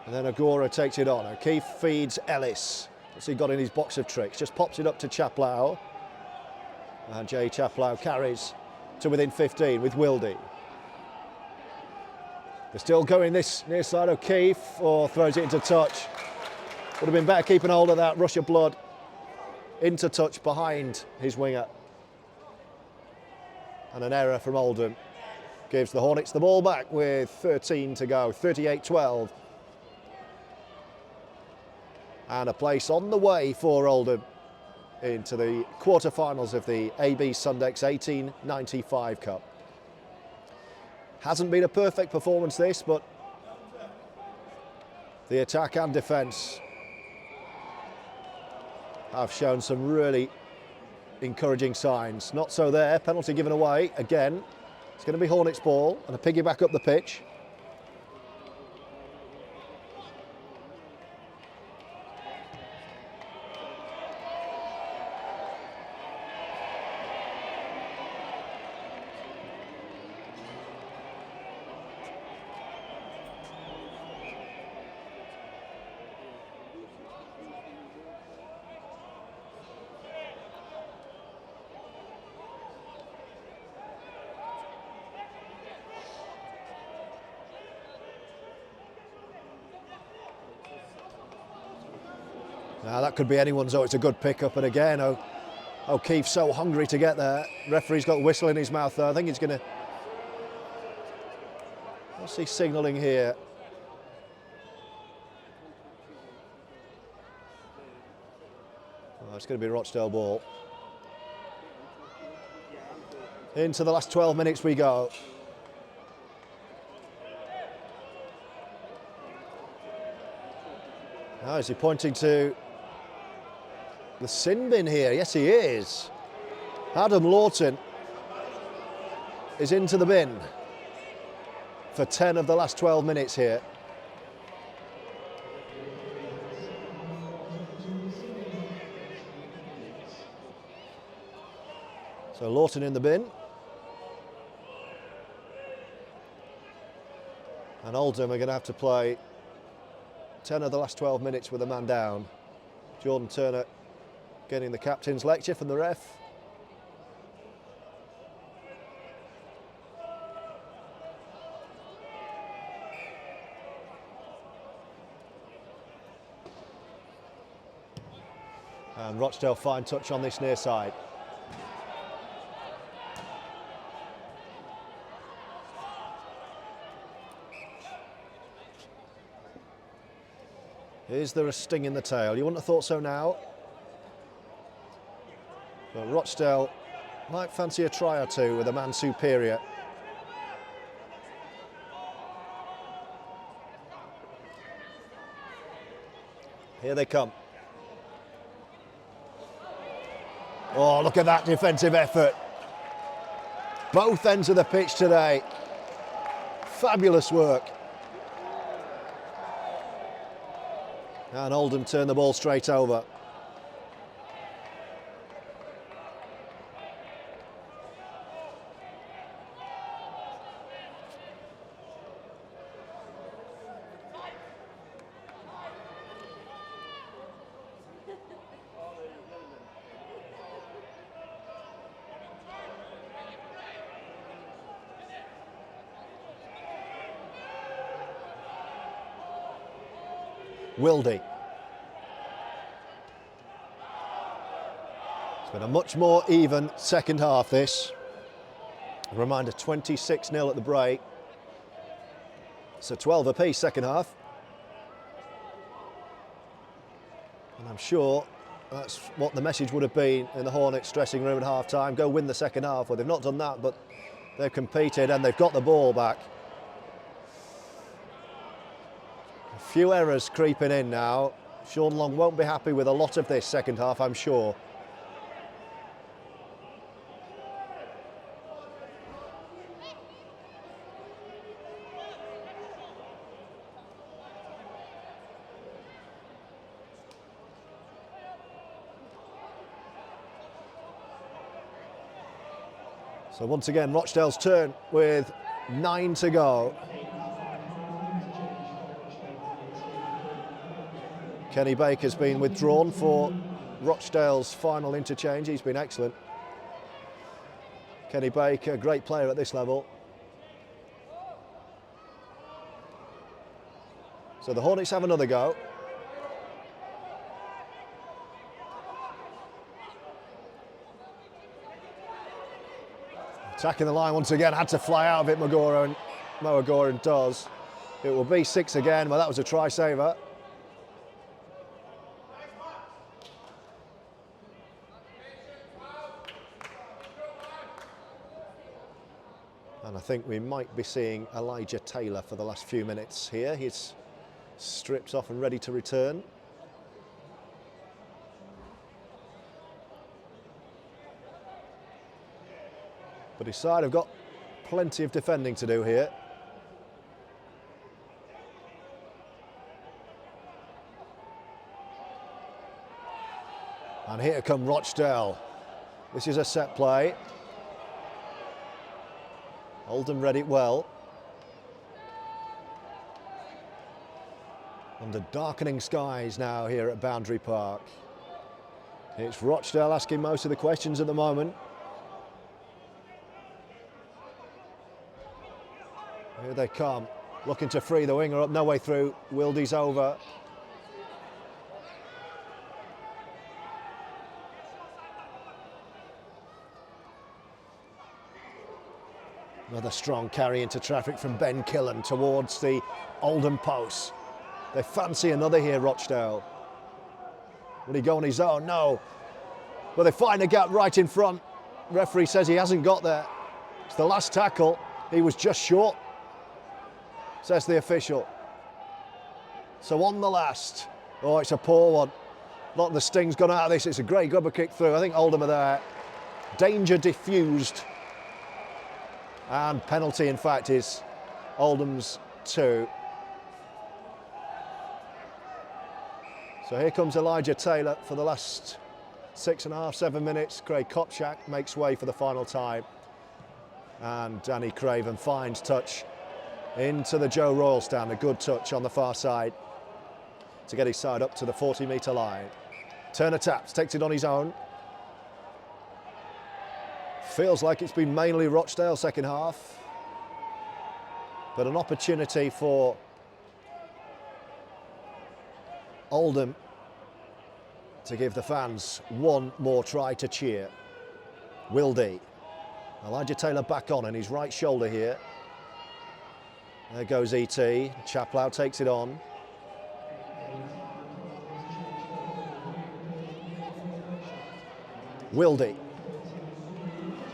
And then Agoro takes it on. O'Keefe feeds Ellis. What's he got in his box of tricks? Just pops it up to Chapelhow. And T.Chapelhow carries to within 15 with Wildy. They're still going this near side. O'Keefe throws it into touch. Would have been better keeping hold of that rush of blood. Into touch behind his winger. And an error from Oldham gives the Hornets the ball back with 13 to go. 38-12. And a place on the way for Oldham into the quarter-finals of the AB Sundex 1895 Cup. Hasn't been a perfect performance this, but the attack and defence have shown some really encouraging signs. Not so there, penalty given away again. It's going to be Hornets ball and a piggyback up the pitch. Now that could be anyone's. Oh, it's a good pick-up, and again, O'Keefe's so hungry to get there. Referee's got a whistle in his mouth though. I think he's going to... What's he signalling here? Oh, it's going to be Rochdale ball. Into the last 12 minutes we go. Now, is he pointing to the sin bin here? Yes, he is. Adam Lawton is into the bin for 10 of the last 12 minutes here. So Lawton in the bin. And Oldham are going to have to play 10 of the last 12 minutes with a man down. Jordan Turner getting the captain's lecture from the ref. And Rochdale fine touch on this near side. Is there a sting in the tail? You wouldn't have thought so now. But Rochdale might fancy a try or two with a man superior. Here they come. Oh, look at that defensive effort. Both ends of the pitch today. Fabulous work. And Oldham turn the ball straight over. Wildy. It's been a much more even second half, this. A reminder, 26-0 at the break. So 12 apiece second half. And I'm sure that's what the message would have been in the Hornets dressing room at half-time. Go win the second half. Well, they've not done that, but they've competed and they've got the ball back. A few errors creeping in now. Sean Long won't be happy with a lot of this second half, I'm sure. So once again, Rochdale's turn with 9 to go. Kenny Baker's been withdrawn for Rochdale's final interchange. He's been excellent. Kenny Baker, great player at this level. So the Hornets have another go. Attacking the line once again, had to fly out of it, Agoro, and Mo Agoro does. It will be 6 again, but that was a try saver. And I think we might be seeing Elijah Taylor for the last few minutes here. He's stripped off and ready to return. But his side have got plenty of defending to do here. And here come Rochdale. This is a set play. Oldham read it well. Under darkening skies now here at Boundary Park. It's Rochdale asking most of the questions at the moment. Here they come, looking to free the winger up, no way through. Wildy's over. Another strong carry into traffic from Ben Killen towards the Oldham post. They fancy another here, Rochdale. Will he go on his own? No. Well, they find a gap right in front. Referee says he hasn't got there. It's the last tackle. He was just short, says the official. So on the last. Oh, it's a poor one. Not the sting's gone out of this. It's a great grubber kick through. I think Oldham are there. Danger diffused. And penalty, in fact, is Oldham's 2. So here comes Elijah Taylor for the last 6.5, 7 minutes. Craig Kopchak makes way for the final time. And Danny Craven finds touch into the Joe Royal stand. A good touch on the far side to get his side up to the 40-metre line. Turner taps, takes it on his own. Feels like it's been mainly Rochdale second half. But an opportunity for Oldham to give the fans one more try to cheer. Wildy. Elijah Taylor back on his right shoulder here. There goes E.T. Chapelhow takes it on. Wildy.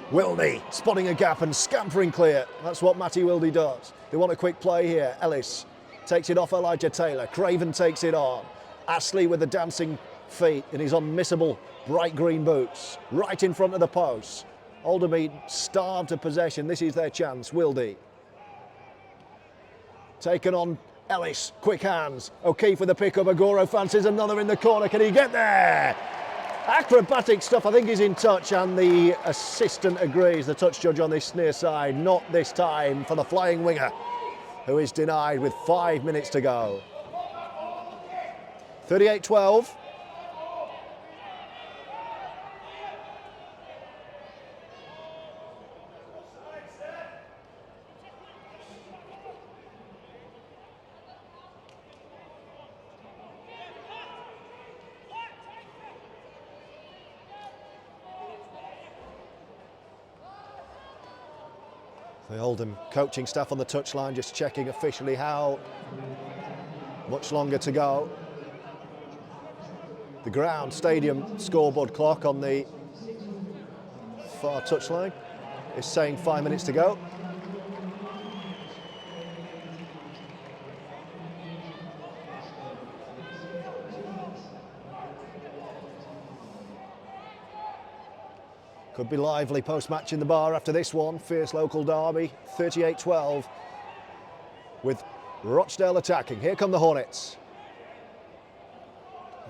Wildy spotting a gap and scampering clear. That's what Matty Wildy does. They want a quick play here. Ellis takes it off Elijah Taylor. Craven takes it on. Astley with the dancing feet in his unmissable bright green boots. Right in front of the post. Oldham starved of possession. This is their chance. Wildy. Taken on Ellis. Quick hands. O'Keefe with the pick-up. Agoro fancies another in the corner. Can he get there? Acrobatic stuff. I think he's in touch, and the assistant agrees, the touch judge on this near side. Not this time for the flying winger, who is denied with 5 minutes to go. 38-12. The Oldham coaching staff on the touchline just checking officially how much longer to go. The ground stadium scoreboard clock on the far touchline is saying 5 minutes to go. Could be lively post-match in the bar after this one. Fierce local derby, 38-12, with Rochdale attacking. Here come the Hornets.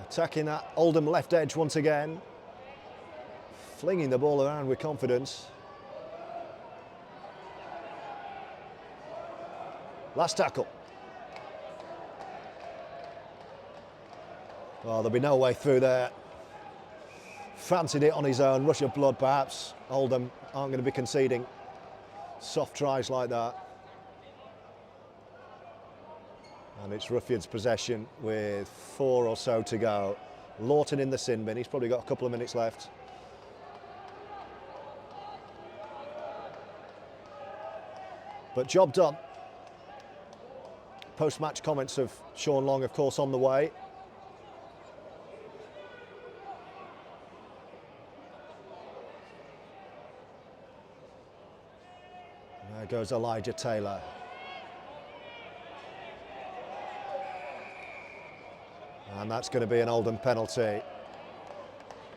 Attacking that Oldham left edge once again. Flinging the ball around with confidence. Last tackle. Oh, there'll be no way through there. Fancied it on his own, rush of blood perhaps. Oldham aren't going to be conceding soft tries like that. And it's Ruffian's possession with 4 or so to go. Lawton in the sin bin, he's probably got a couple of minutes left. But job done. Post-match comments of Sean Long, of course, on the way. There goes Elijah Taylor. And that's going to be an Oldham penalty.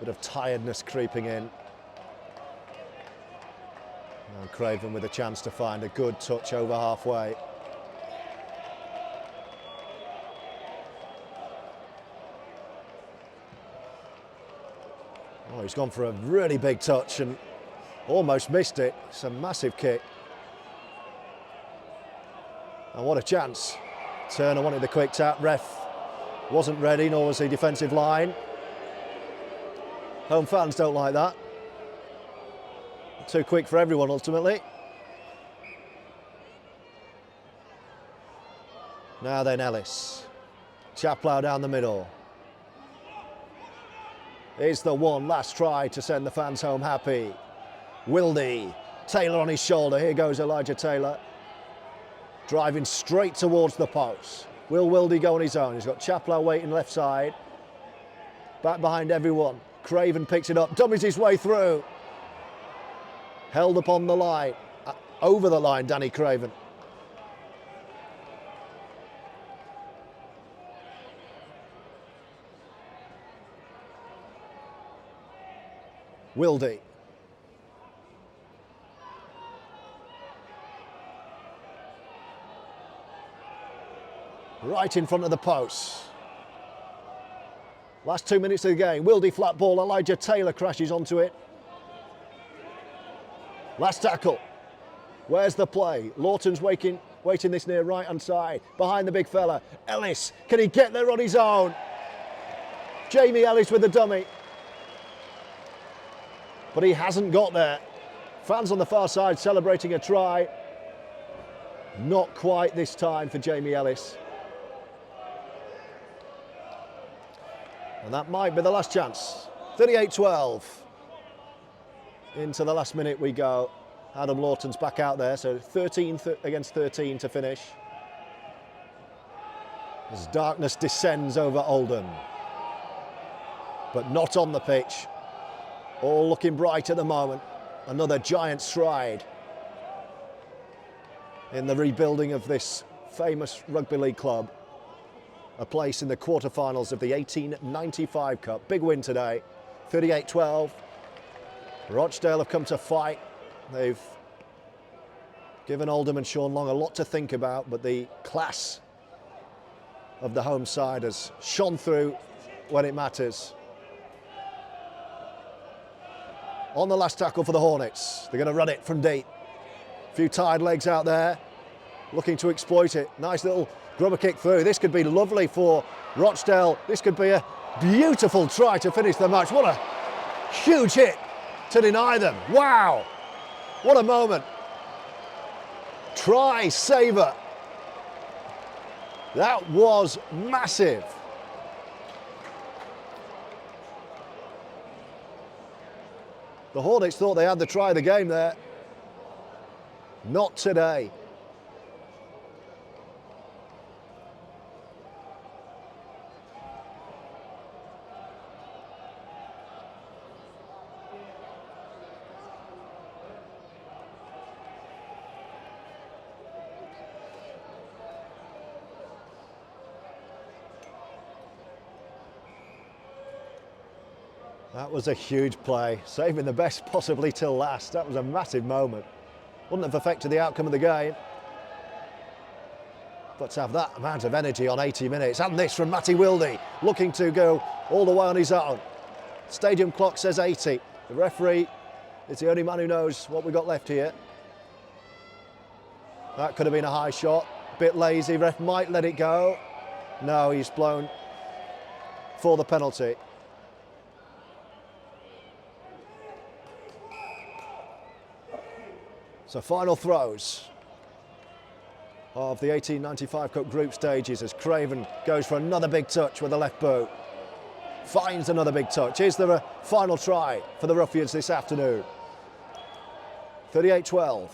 Bit of tiredness creeping in. And Craven with a chance to find a good touch over halfway. Oh, he's gone for a really big touch and almost missed it. It's a massive kick. And what a chance. Turner wanted the quick tap. Ref wasn't ready, nor was the defensive line. Home fans don't like that. Too quick for everyone, ultimately. Now then, Ellis. Chapelhow down the middle. Here's the one last try to send the fans home happy. Wildy. Taylor on his shoulder. Here goes Elijah Taylor. Driving straight towards the post. Will Wildy go on his own? He's got Chapelhow waiting left side. Back behind everyone. Craven picks it up, dummies his way through. Held upon the line, over the line, Danny Craven. Wildy. Right in front of the post. Last 2 minutes of the game. Wildy flat ball. Elijah Taylor crashes onto it. Last tackle. Where's the play? Lawton's waiting this near right hand side. Behind the big fella. Ellis. Can he get there on his own? Jamie Ellis with the dummy. But he hasn't got there. Fans on the far side celebrating a try. Not quite this time for Jamie Ellis. And that might be the last chance. 38-12. Into the last minute we go. Adam Lawton's back out there, so 13 against 13 to finish. As darkness descends over Oldham. But not on the pitch. All looking bright at the moment. Another giant stride in the rebuilding of this famous rugby league club. A place in the quarterfinals of the 1895 Cup. Big win today, 38-12. Rochdale have come to fight. They've given Oldham and Sean Long a lot to think about, but the class of the home side has shone through when it matters. On the last tackle for the Hornets. They're going to run it from deep. A few tired legs out there, looking to exploit it. Nice little grubber kick through. This could be lovely for Rochdale. This could be a beautiful try to finish the match. What a huge hit to deny them. Wow, what a moment. Try saver. That was massive. The Hornets thought they had the try of the game there. Not today. That was a huge play, saving the best possibly till last. That was a massive moment. Wouldn't have affected the outcome of the game. But to have that amount of energy on 80 minutes, and this from Matty Wildy, looking to go all the way on his own. Stadium clock says 80. The referee is the only man who knows what we've got left here. That could have been a high shot. Bit lazy, ref might let it go. No, he's blown for the penalty. So final throws of the 1895 Cup group stages as Craven goes for another big touch with the left boot. Finds another big touch. Is there a final try for the Ruffians this afternoon? 38-12.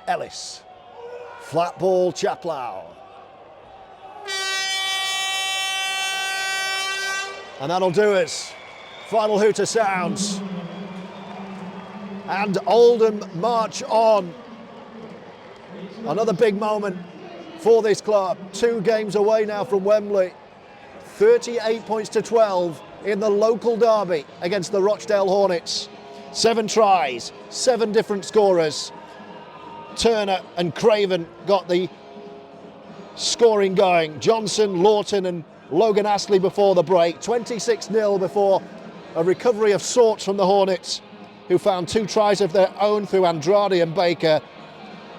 Ellis. Flat ball, Chapelhow. And that'll do it. Final hooter sounds. And Oldham march on. Another big moment for this club. 2 games away now from Wembley. 38 points to 12 in the local derby against the Rochdale Hornets. 7 tries, 7 different scorers. Turner and Craven got the scoring going. Johnson, Lawton and Logan Astley before the break. 26-0 before a recovery of sorts from the Hornets, who found 2 tries of their own through Andrade and Baker.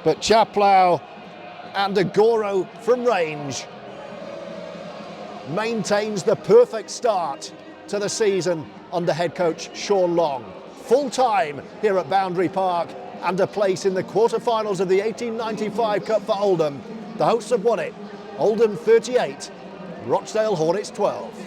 But T.Chapelhow and Agoro from range maintains the perfect start to the season under head coach Sean Long. Full time here at Boundary Park and a place in the quarterfinals of the 1895 Cup for Oldham. The hosts have won it. Oldham 38, Rochdale Hornets 12.